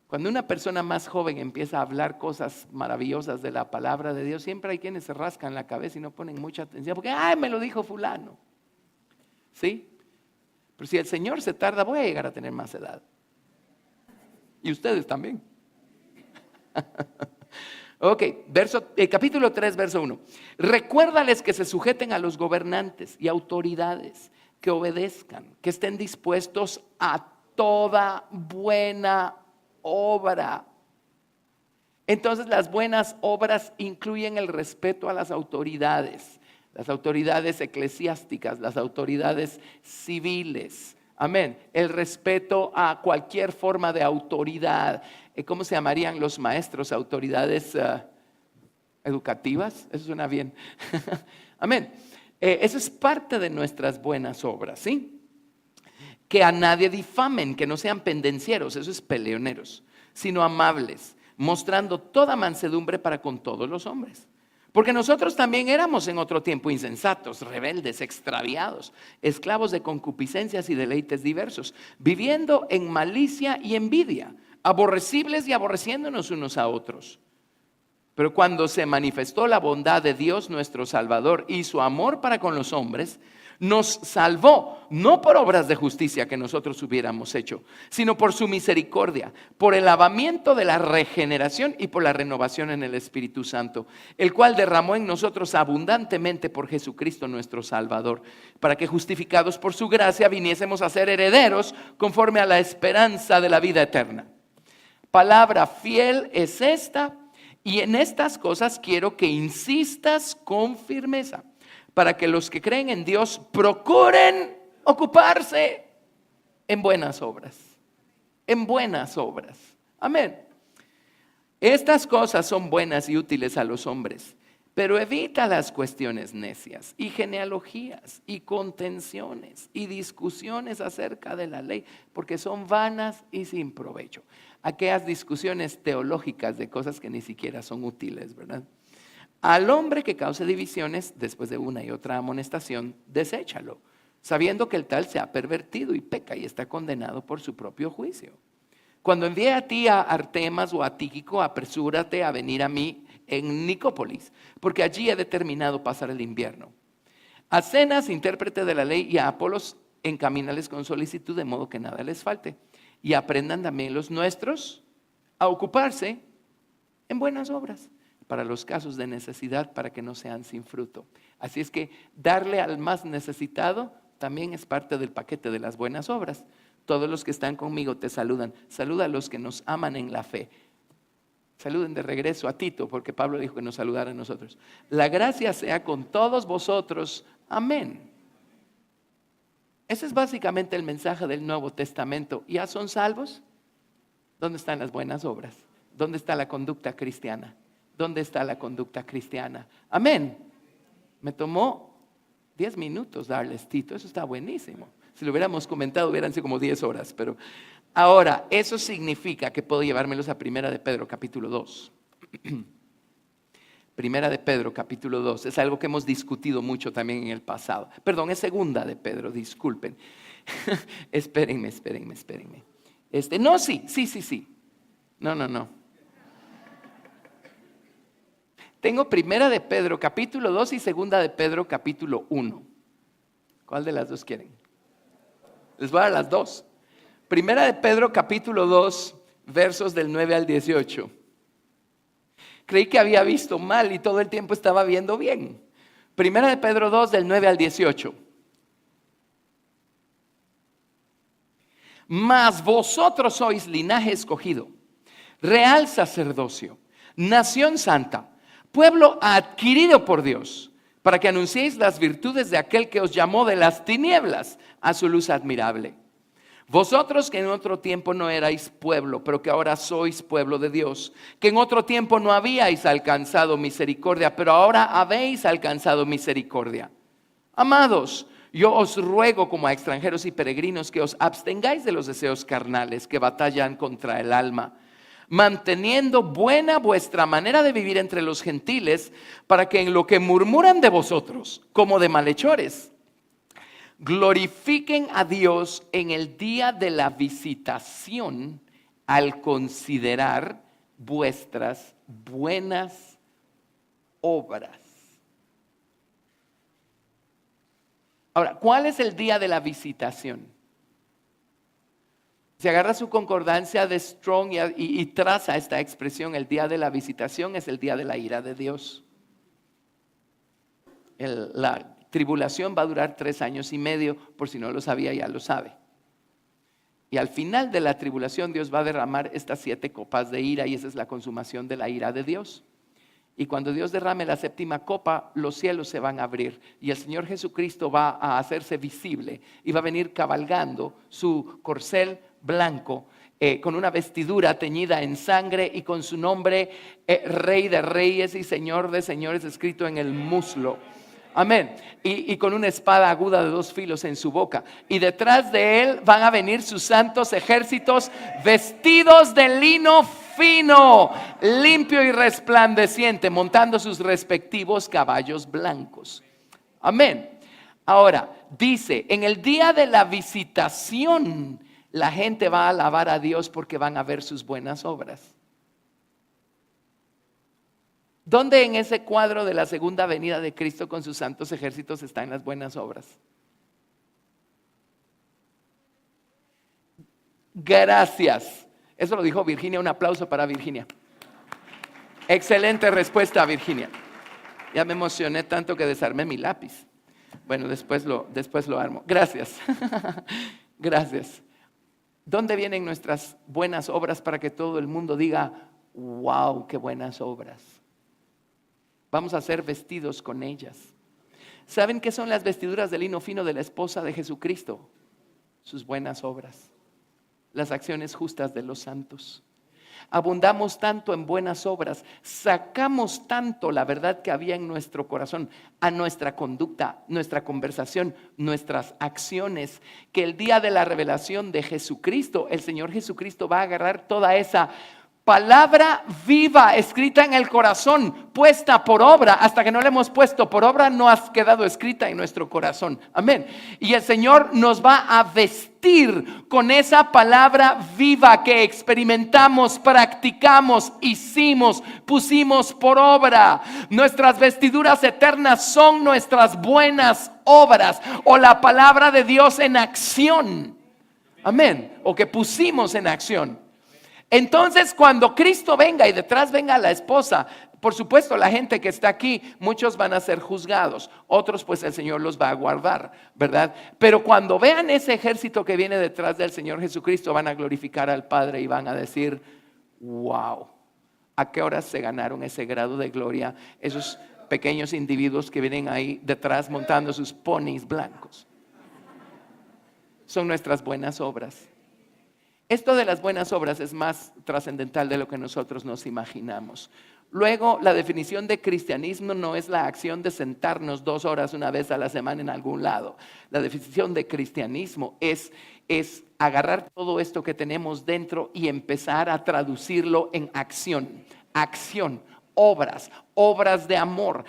Cuando una persona más joven empieza a hablar cosas maravillosas de la palabra de Dios, siempre hay quienes se rascan la cabeza y no ponen mucha atención porque, me lo dijo fulano. ¿Sí? Pero si el Señor se tarda, voy a llegar a tener más edad. Y ustedes también. Ok, capítulo 3, verso 1. Recuérdales que se sujeten a los gobernantes y autoridades, que obedezcan, que estén dispuestos a toda buena obra. Entonces, las buenas obras incluyen el respeto a las autoridades eclesiásticas, las autoridades civiles. Amén. El respeto a cualquier forma de autoridad. ¿Cómo se llamarían los maestros? Autoridades educativas. Eso suena bien. Amén. Eso es parte de nuestras buenas obras, ¿sí? Que a nadie difamen, que no sean pendencieros, eso es peleoneros, sino amables, mostrando toda mansedumbre para con todos los hombres. Porque nosotros también éramos en otro tiempo insensatos, rebeldes, extraviados, esclavos de concupiscencias y deleites diversos, viviendo en malicia y envidia, aborrecibles y aborreciéndonos unos a otros. Pero cuando se manifestó la bondad de Dios nuestro Salvador y su amor para con los hombres, Nos salvó, no por obras de justicia que nosotros hubiéramos hecho, sino por su misericordia, por el lavamiento de la regeneración y por la renovación en el Espíritu Santo, el cual derramó en nosotros abundantemente por Jesucristo nuestro Salvador, para que justificados por su gracia viniésemos a ser herederos conforme a la esperanza de la vida eterna. Palabra fiel es esta, y en estas cosas quiero que insistas con firmeza, para que los que creen en Dios procuren ocuparse en buenas obras. En buenas obras. Amén. Estas cosas son buenas y útiles a los hombres, pero evita las cuestiones necias y genealogías y contenciones y discusiones acerca de la ley, porque son vanas y sin provecho. Aquellas discusiones teológicas de cosas que ni siquiera son útiles, ¿verdad? Al hombre que cause divisiones después de una y otra amonestación, deséchalo, sabiendo que el tal se ha pervertido y peca y está condenado por su propio juicio. Cuando envíe a ti a Artemas o a Tíquico, apresúrate a venir a mí en Nicópolis, porque allí he determinado pasar el invierno. A Zenas, intérprete de la ley, y a Apolos, encamínales con solicitud, de modo que nada les falte. Y aprendan también los nuestros a ocuparse en buenas obras, para los casos de necesidad, para que no sean sin fruto. Así es que darle al más necesitado también es parte del paquete de las buenas obras. Todos los que están conmigo te saludan. Saluda a los que nos aman en la fe. Saluden de regreso a Tito, porque Pablo dijo que nos saludara a nosotros. La gracia sea con todos vosotros. Amén. Ese es básicamente el mensaje del Nuevo Testamento. ¿Ya son salvos? ¿Dónde están las buenas obras? ¿Dónde está la conducta cristiana? ¿Dónde está la conducta cristiana? Amén. Me tomó 10 minutos darles Tito. Eso está buenísimo. Si lo hubiéramos comentado hubieran sido como 10 horas. Pero ahora, eso significa que puedo llevármelos a Primera de Pedro capítulo 2. Primera de Pedro capítulo 2. Es algo que hemos discutido mucho también en el pasado. Perdón, es Segunda de Pedro, disculpen. Espérenme. No, sí. No. Tengo Primera de Pedro capítulo 2 y Segunda de Pedro capítulo 1. ¿Cuál de las dos quieren? Les voy a dar las dos. Primera de Pedro capítulo 2, versos del 9 al 18. Creí que había visto mal y todo el tiempo estaba viendo bien. Primera de Pedro 2, del 9 al 18. Mas vosotros sois linaje escogido, real sacerdocio, nación santa, pueblo adquirido por Dios, para que anunciéis las virtudes de aquel que os llamó de las tinieblas a su luz admirable. Vosotros que en otro tiempo no erais pueblo, pero que ahora sois pueblo de Dios, que en otro tiempo no habíais alcanzado misericordia, pero ahora habéis alcanzado misericordia. Amados, yo os ruego como a extranjeros y peregrinos que os abstengáis de los deseos carnales que batallan contra el alma, manteniendo buena vuestra manera de vivir entre los gentiles, para que en lo que murmuran de vosotros, como de malhechores, glorifiquen a Dios en el día de la visitación al considerar vuestras buenas obras. Ahora, ¿cuál es el día de la visitación? Si agarra su concordancia de Strong y traza esta expresión, el día de la visitación es el día de la ira de Dios. La tribulación va a durar 3 años y medio, por si no lo sabía, ya lo sabe. Y al final de la tribulación Dios va a derramar estas 7 copas de ira, y esa es la consumación de la ira de Dios. Y cuando Dios derrame la 7ª copa, los cielos se van a abrir y el Señor Jesucristo va a hacerse visible y va a venir cabalgando su corcel blanco, con una vestidura teñida en sangre y con su nombre, Rey de Reyes y Señor de Señores, escrito en el muslo. Amén. Y con una espada aguda de 2 filos en su boca. Y detrás de él van a venir sus santos ejércitos, vestidos de lino fino, limpio y resplandeciente, montando sus respectivos caballos blancos. Amén. Ahora, dice, en el día de la visitación, la gente va a alabar a Dios porque van a ver sus buenas obras. ¿Dónde en ese cuadro de la segunda venida de Cristo con sus santos ejércitos están las buenas obras? Gracias. Eso lo dijo Virginia. Un aplauso para Virginia. Excelente respuesta, Virginia. Ya me emocioné tanto que desarmé mi lápiz. Bueno, después lo armo. Gracias. Gracias. ¿Dónde vienen nuestras buenas obras para que todo el mundo diga, wow, qué buenas obras? Vamos a ser vestidos con ellas. ¿Saben qué son las vestiduras de lino fino de la esposa de Jesucristo? Sus buenas obras, las acciones justas de los santos. Abundamos tanto en buenas obras, sacamos tanto la verdad que había en nuestro corazón a nuestra conducta, nuestra conversación, nuestras acciones, que el día de la revelación de Jesucristo, el Señor Jesucristo va a agarrar toda esa palabra viva, escrita en el corazón, puesta por obra. Hasta que no la hemos puesto por obra, no ha quedado escrita en nuestro corazón. Amén. Y el Señor nos va a vestir con esa palabra viva que experimentamos, practicamos, hicimos, pusimos por obra. Nuestras vestiduras eternas son nuestras buenas obras o la palabra de Dios en acción. Amén. O que pusimos en acción. Entonces, cuando Cristo venga y detrás venga la esposa, por supuesto la gente que está aquí, muchos van a ser juzgados, otros pues el Señor los va a guardar, ¿verdad? Pero cuando vean ese ejército que viene detrás del Señor Jesucristo, van a glorificar al Padre y van a decir, wow, ¿a qué horas se ganaron ese grado de gloria esos pequeños individuos que vienen ahí detrás montando sus ponis blancos? Son nuestras buenas obras. Esto de las buenas obras es más trascendental de lo que nosotros nos imaginamos. Luego, la definición de cristianismo no es la acción de sentarnos 2 horas una vez a la semana en algún lado. La definición de cristianismo es agarrar todo esto que tenemos dentro y empezar a traducirlo en acción. Acción. Obras de amor,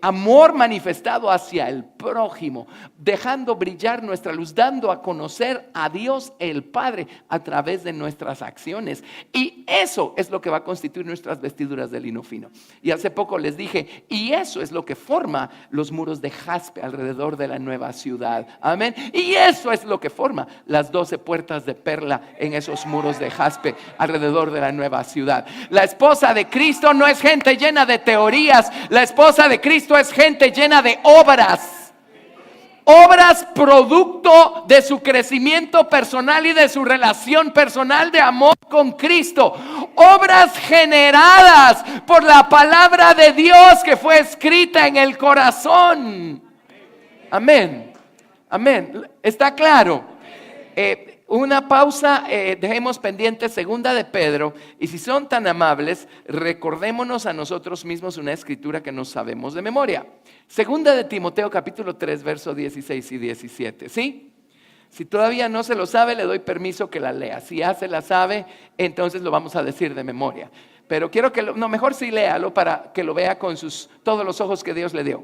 amor manifestado hacia el prójimo, dejando brillar nuestra luz, dando a conocer a Dios el Padre a través de nuestras acciones. Y eso es lo que va a constituir nuestras vestiduras de lino fino. Y hace poco les dije, y eso es lo que forma los muros de jaspe alrededor de la nueva ciudad. Amén. Y eso es lo que forma las 12 puertas de perla en esos muros de jaspe alrededor de la nueva ciudad. La esposa de Cristo no es gente llena de teorías. La esposa de Cristo es gente llena de obras. Obras producto de su crecimiento personal y de su relación personal de amor con Cristo. Obras generadas por la palabra de Dios que fue escrita en el corazón. Amén. Amén. ¿Está claro? Una pausa, dejemos pendiente 2 de Pedro, y si son tan amables, recordémonos a nosotros mismos una escritura que no sabemos de memoria. 2 de Timoteo capítulo 3, verso 16 y 17, ¿sí? Si todavía no se lo sabe, le doy permiso que la lea. Si ya se la sabe, entonces lo vamos a decir de memoria. Pero quiero que, mejor sí léalo para que lo vea con todos los ojos que Dios le dio.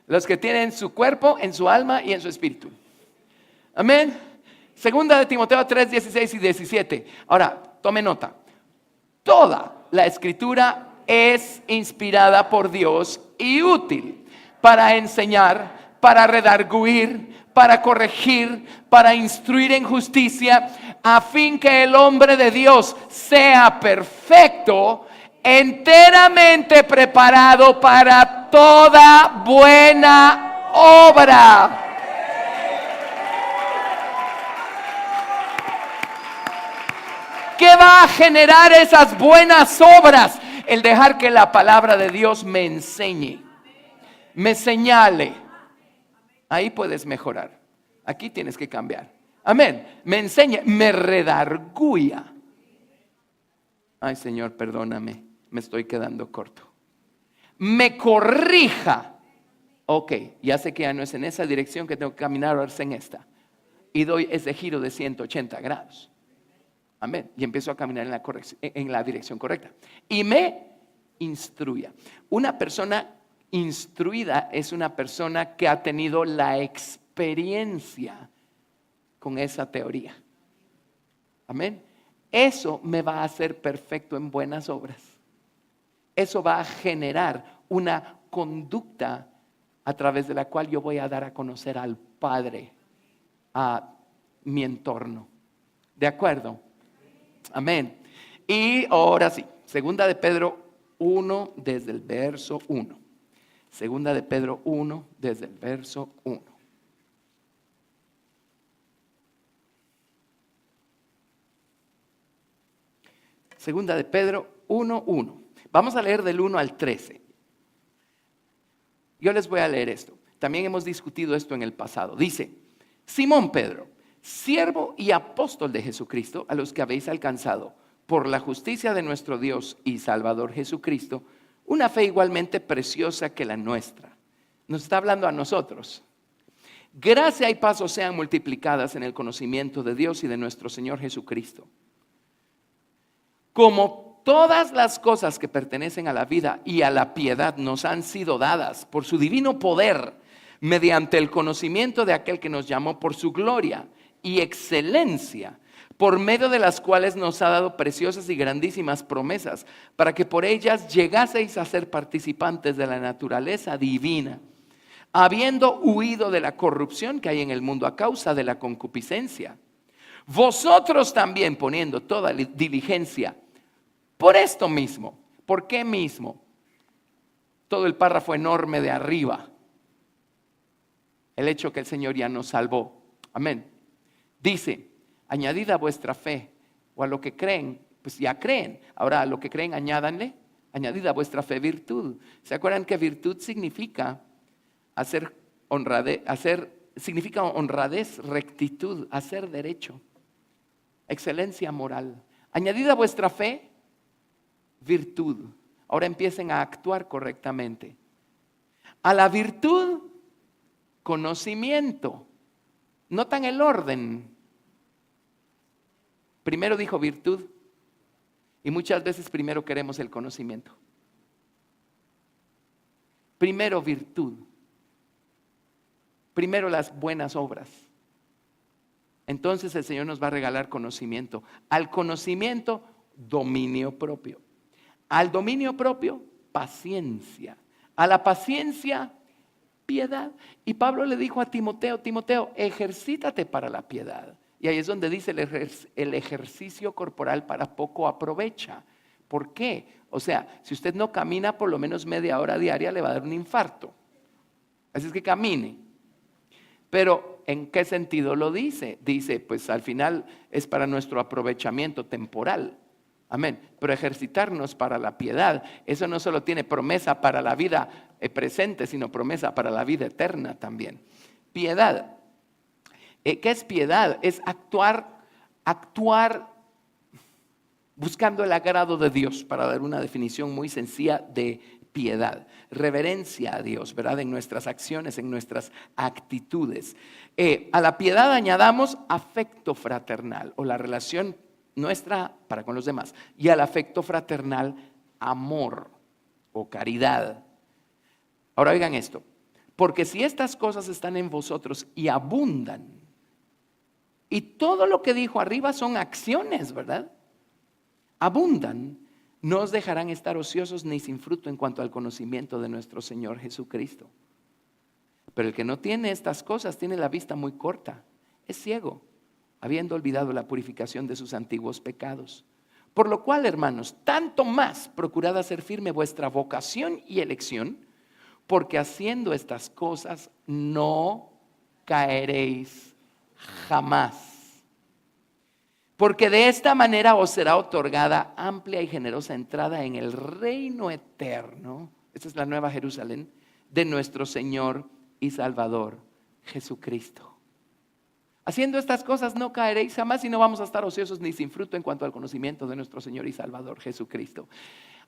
Los que tienen su cuerpo, en su alma y en su espíritu. Amén. 2 de Timoteo 3, 16 y 17. Ahora, tome nota. Toda la escritura es inspirada por Dios y útil para enseñar, para redarguir, para corregir, para instruir en justicia, a fin que el hombre de Dios sea perfecto, enteramente preparado para toda buena obra. ¿Qué va a generar esas buenas obras? El dejar que la palabra de Dios me enseñe, me señale. Ahí puedes mejorar. Aquí tienes que cambiar. Amén. Me enseñe, me redarguya. Ay, Señor, perdóname, me estoy quedando corto. Me corrija. Ok, ya sé que ya no es en esa dirección que tengo que caminar, ahora es en esta. Y doy ese giro de 180 grados. Amén. Y empiezo a caminar en la dirección correcta. Y me instruya. Una persona instruida es una persona que ha tenido la experiencia con esa teoría. Amén. Eso me va a hacer perfecto en buenas obras. Eso va a generar una conducta a través de la cual yo voy a dar a conocer al Padre, a mi entorno. ¿De acuerdo? Amén. Y ahora sí, segunda de Pedro 1 desde el verso 1. Segunda de Pedro 1 desde el verso 1. Segunda de Pedro 1:1. Vamos a leer del 1 al 13. Yo les voy a leer esto. También hemos discutido esto en el pasado. Dice: Simón Pedro, siervo y apóstol de Jesucristo, a los que habéis alcanzado por la justicia de nuestro Dios y Salvador Jesucristo, una fe igualmente preciosa que la nuestra. Nos está hablando a nosotros. Gracia y paz os sean multiplicadas en el conocimiento de Dios y de nuestro Señor Jesucristo. Como todas las cosas que pertenecen a la vida y a la piedad nos han sido dadas por su divino poder, mediante el conocimiento de aquel que nos llamó por su gloria y excelencia, por medio de las cuales nos ha dado preciosas y grandísimas promesas, para que por ellas llegaseis a ser participantes de la naturaleza divina, habiendo huido de la corrupción que hay en el mundo a causa de la concupiscencia. Vosotros también, poniendo toda diligencia por esto mismo. ¿Por qué mismo? Todo el párrafo enorme de arriba. El hecho que el Señor ya nos salvó. Amén. Dice: añadid a vuestra fe, o a lo que creen, pues ya creen. Ahora a lo que creen añádanle, añadid a vuestra fe virtud. ¿Se acuerdan que virtud significa significa honradez, rectitud, hacer derecho, excelencia moral? Añadid a vuestra fe virtud. Ahora empiecen a actuar correctamente. A la virtud, conocimiento. Notan el orden. Primero dijo virtud, y muchas veces primero queremos el conocimiento. Primero virtud. Primero las buenas obras. Entonces el Señor nos va a regalar conocimiento. Al conocimiento, dominio propio. Al dominio propio, paciencia. A la paciencia, piedad. Y Pablo le dijo a Timoteo: Timoteo, ejercítate para la piedad. Y ahí es donde dice: el ejercicio corporal para poco aprovecha. ¿Por qué? O sea, si usted no camina por lo menos media hora diaria, le va a dar un infarto. Así es que camine. Pero ¿en qué sentido lo dice? Dice, pues al final es para nuestro aprovechamiento temporal. Amén. Pero ejercitarnos para la piedad, eso no solo tiene promesa para la vida presente, sino promesa para la vida eterna también. Piedad. ¿Qué es piedad? Es actuar buscando el agrado de Dios, para dar una definición muy sencilla de piedad. Reverencia a Dios, ¿verdad? En nuestras acciones, en nuestras actitudes. A la piedad añadamos afecto fraternal, o la relación nuestra para con los demás. Y al afecto fraternal, amor o caridad. Ahora oigan esto: porque si estas cosas están en vosotros y abundan, y todo lo que dijo arriba son acciones, ¿verdad? Abundan, no os dejarán estar ociosos ni sin fruto en cuanto al conocimiento de nuestro Señor Jesucristo. Pero el que no tiene estas cosas tiene la vista muy corta, es ciego, habiendo olvidado la purificación de sus antiguos pecados. Por lo cual, hermanos, tanto más procurad hacer firme vuestra vocación y elección, porque haciendo estas cosas no caeréis jamás. Porque de esta manera os será otorgada amplia y generosa entrada en el reino eterno. Esta es la nueva Jerusalén de nuestro Señor y Salvador Jesucristo. Haciendo estas cosas no caeréis jamás, y no vamos a estar ociosos ni sin fruto en cuanto al conocimiento de nuestro Señor y Salvador Jesucristo.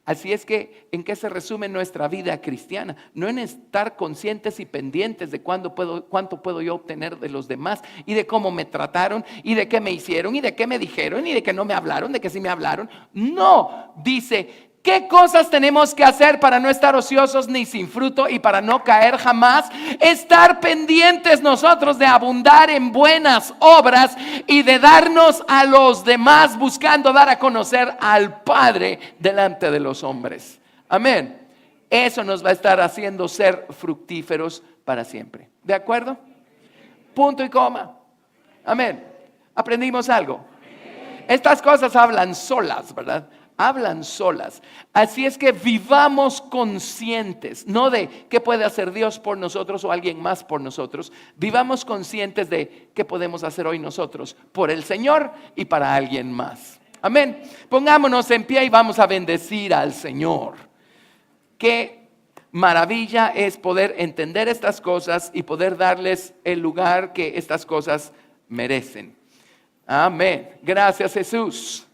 Así es que, ¿en qué se resume nuestra vida cristiana? No en estar conscientes y pendientes de cuánto puedo yo obtener de los demás, y de cómo me trataron, y de qué me hicieron, y de qué me dijeron, y de que no me hablaron, de que sí me hablaron. No, dice: ¿qué cosas tenemos que hacer para no estar ociosos ni sin fruto y para no caer jamás? Estar pendientes nosotros de abundar en buenas obras y de darnos a los demás, buscando dar a conocer al Padre delante de los hombres. Amén. Eso nos va a estar haciendo ser fructíferos para siempre. ¿De acuerdo? Punto y coma. Amén. ¿Aprendimos algo? Estas cosas hablan solas, ¿verdad? Hablan solas. Así es que vivamos conscientes, no de qué puede hacer Dios por nosotros o alguien más por nosotros. Vivamos conscientes de qué podemos hacer hoy nosotros por el Señor y para alguien más. Amén. Pongámonos en pie y vamos a bendecir al Señor. Qué maravilla es poder entender estas cosas y poder darles el lugar que estas cosas merecen. Amén. Gracias, Jesús.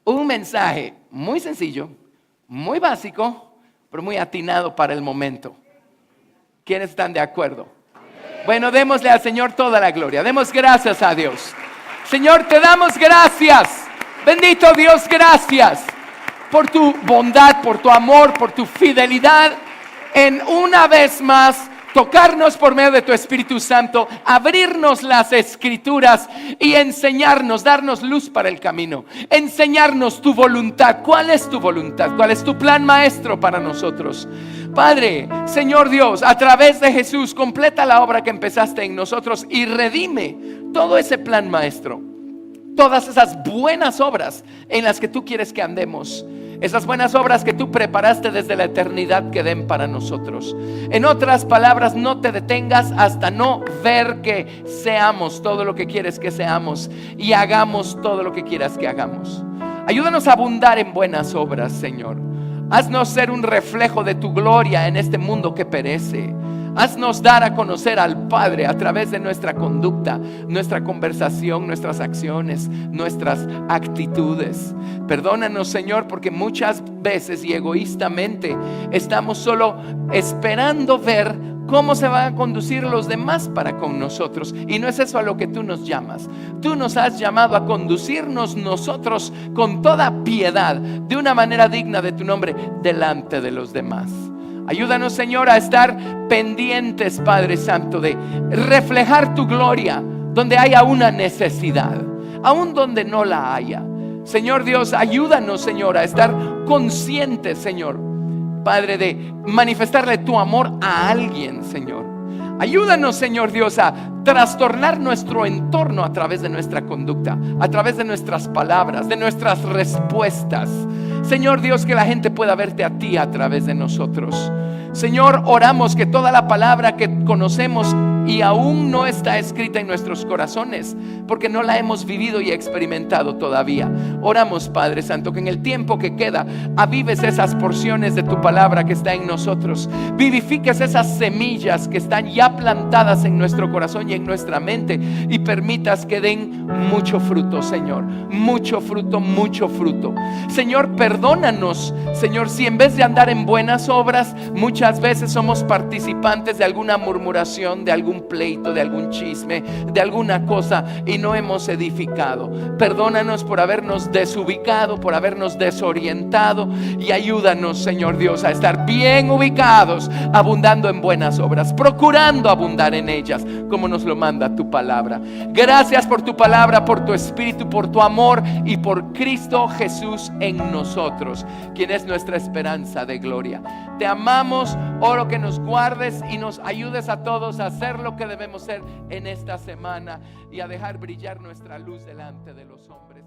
Un mensaje muy sencillo, muy básico, pero muy atinado para el momento. ¿Quiénes están de acuerdo? Bueno, démosle al Señor toda la gloria. Demos gracias a Dios. Señor, te damos gracias. Bendito Dios, gracias por tu bondad, por tu amor, por tu fidelidad en una vez más tocarnos por medio de tu Espíritu Santo, abrirnos las Escrituras y enseñarnos, darnos luz para el camino, enseñarnos tu voluntad. ¿Cuál es tu voluntad? ¿Cuál es tu plan maestro para nosotros? Padre, Señor Dios, a través de Jesús, completa la obra que empezaste en nosotros y redime todo ese plan maestro, todas esas buenas obras en las que tú quieres que andemos. Esas buenas obras que tú preparaste desde la eternidad que den para nosotros. En otras palabras, no te detengas hasta no ver que seamos todo lo que quieres que seamos y hagamos todo lo que quieras que hagamos. Ayúdanos a abundar en buenas obras, Señor. Haznos ser un reflejo de tu gloria en este mundo que perece. Haznos dar a conocer al Padre a través de nuestra conducta, nuestra conversación, nuestras acciones, nuestras actitudes. Perdónanos, Señor, porque muchas veces y egoístamente estamos solo esperando ver cómo se van a conducir los demás para con nosotros. Y no es eso a lo que tú nos llamas. Tú nos has llamado a conducirnos nosotros con toda piedad, de una manera digna de tu nombre, delante de los demás. Ayúdanos, Señor, a estar pendientes, Padre Santo, de reflejar tu gloria donde haya una necesidad, aun donde no la haya. Señor Dios, ayúdanos, Señor, a estar conscientes, Señor, Padre, de manifestarle tu amor a alguien, Señor. Ayúdanos, Señor Dios, a trastornar nuestro entorno a través de nuestra conducta, a través de nuestras palabras, de nuestras respuestas. Señor Dios, que la gente pueda verte a ti a través de nosotros. Señor, oramos que toda la palabra que conocemos y aún no está escrita en nuestros corazones, porque no la hemos vivido y experimentado todavía. Oramos, Padre Santo, que en el tiempo que queda avives esas porciones de tu palabra que está en nosotros. Vivifiques esas semillas que están ya plantadas en nuestro corazón y en nuestra mente, y permitas que den mucho fruto, Señor. Mucho fruto, mucho fruto. Señor, perdónanos, Señor, si en vez de andar en buenas obras, muchas veces somos participantes de alguna murmuración, de algún pleito, de algún chisme, de alguna cosa, y no hemos edificado. Perdónanos por habernos desubicado, por habernos desorientado, y ayúdanos, Señor Dios, a estar bien ubicados, abundando en buenas obras, procurando abundar en ellas, como nos lo manda tu palabra. Gracias por tu palabra, por tu Espíritu, por tu amor y por Cristo Jesús en nosotros, quien es nuestra esperanza de gloria. Te amamos. Oro que nos guardes y nos ayudes a todos a hacer lo que debemos ser en esta semana y a dejar brillar nuestra luz delante de los hombres.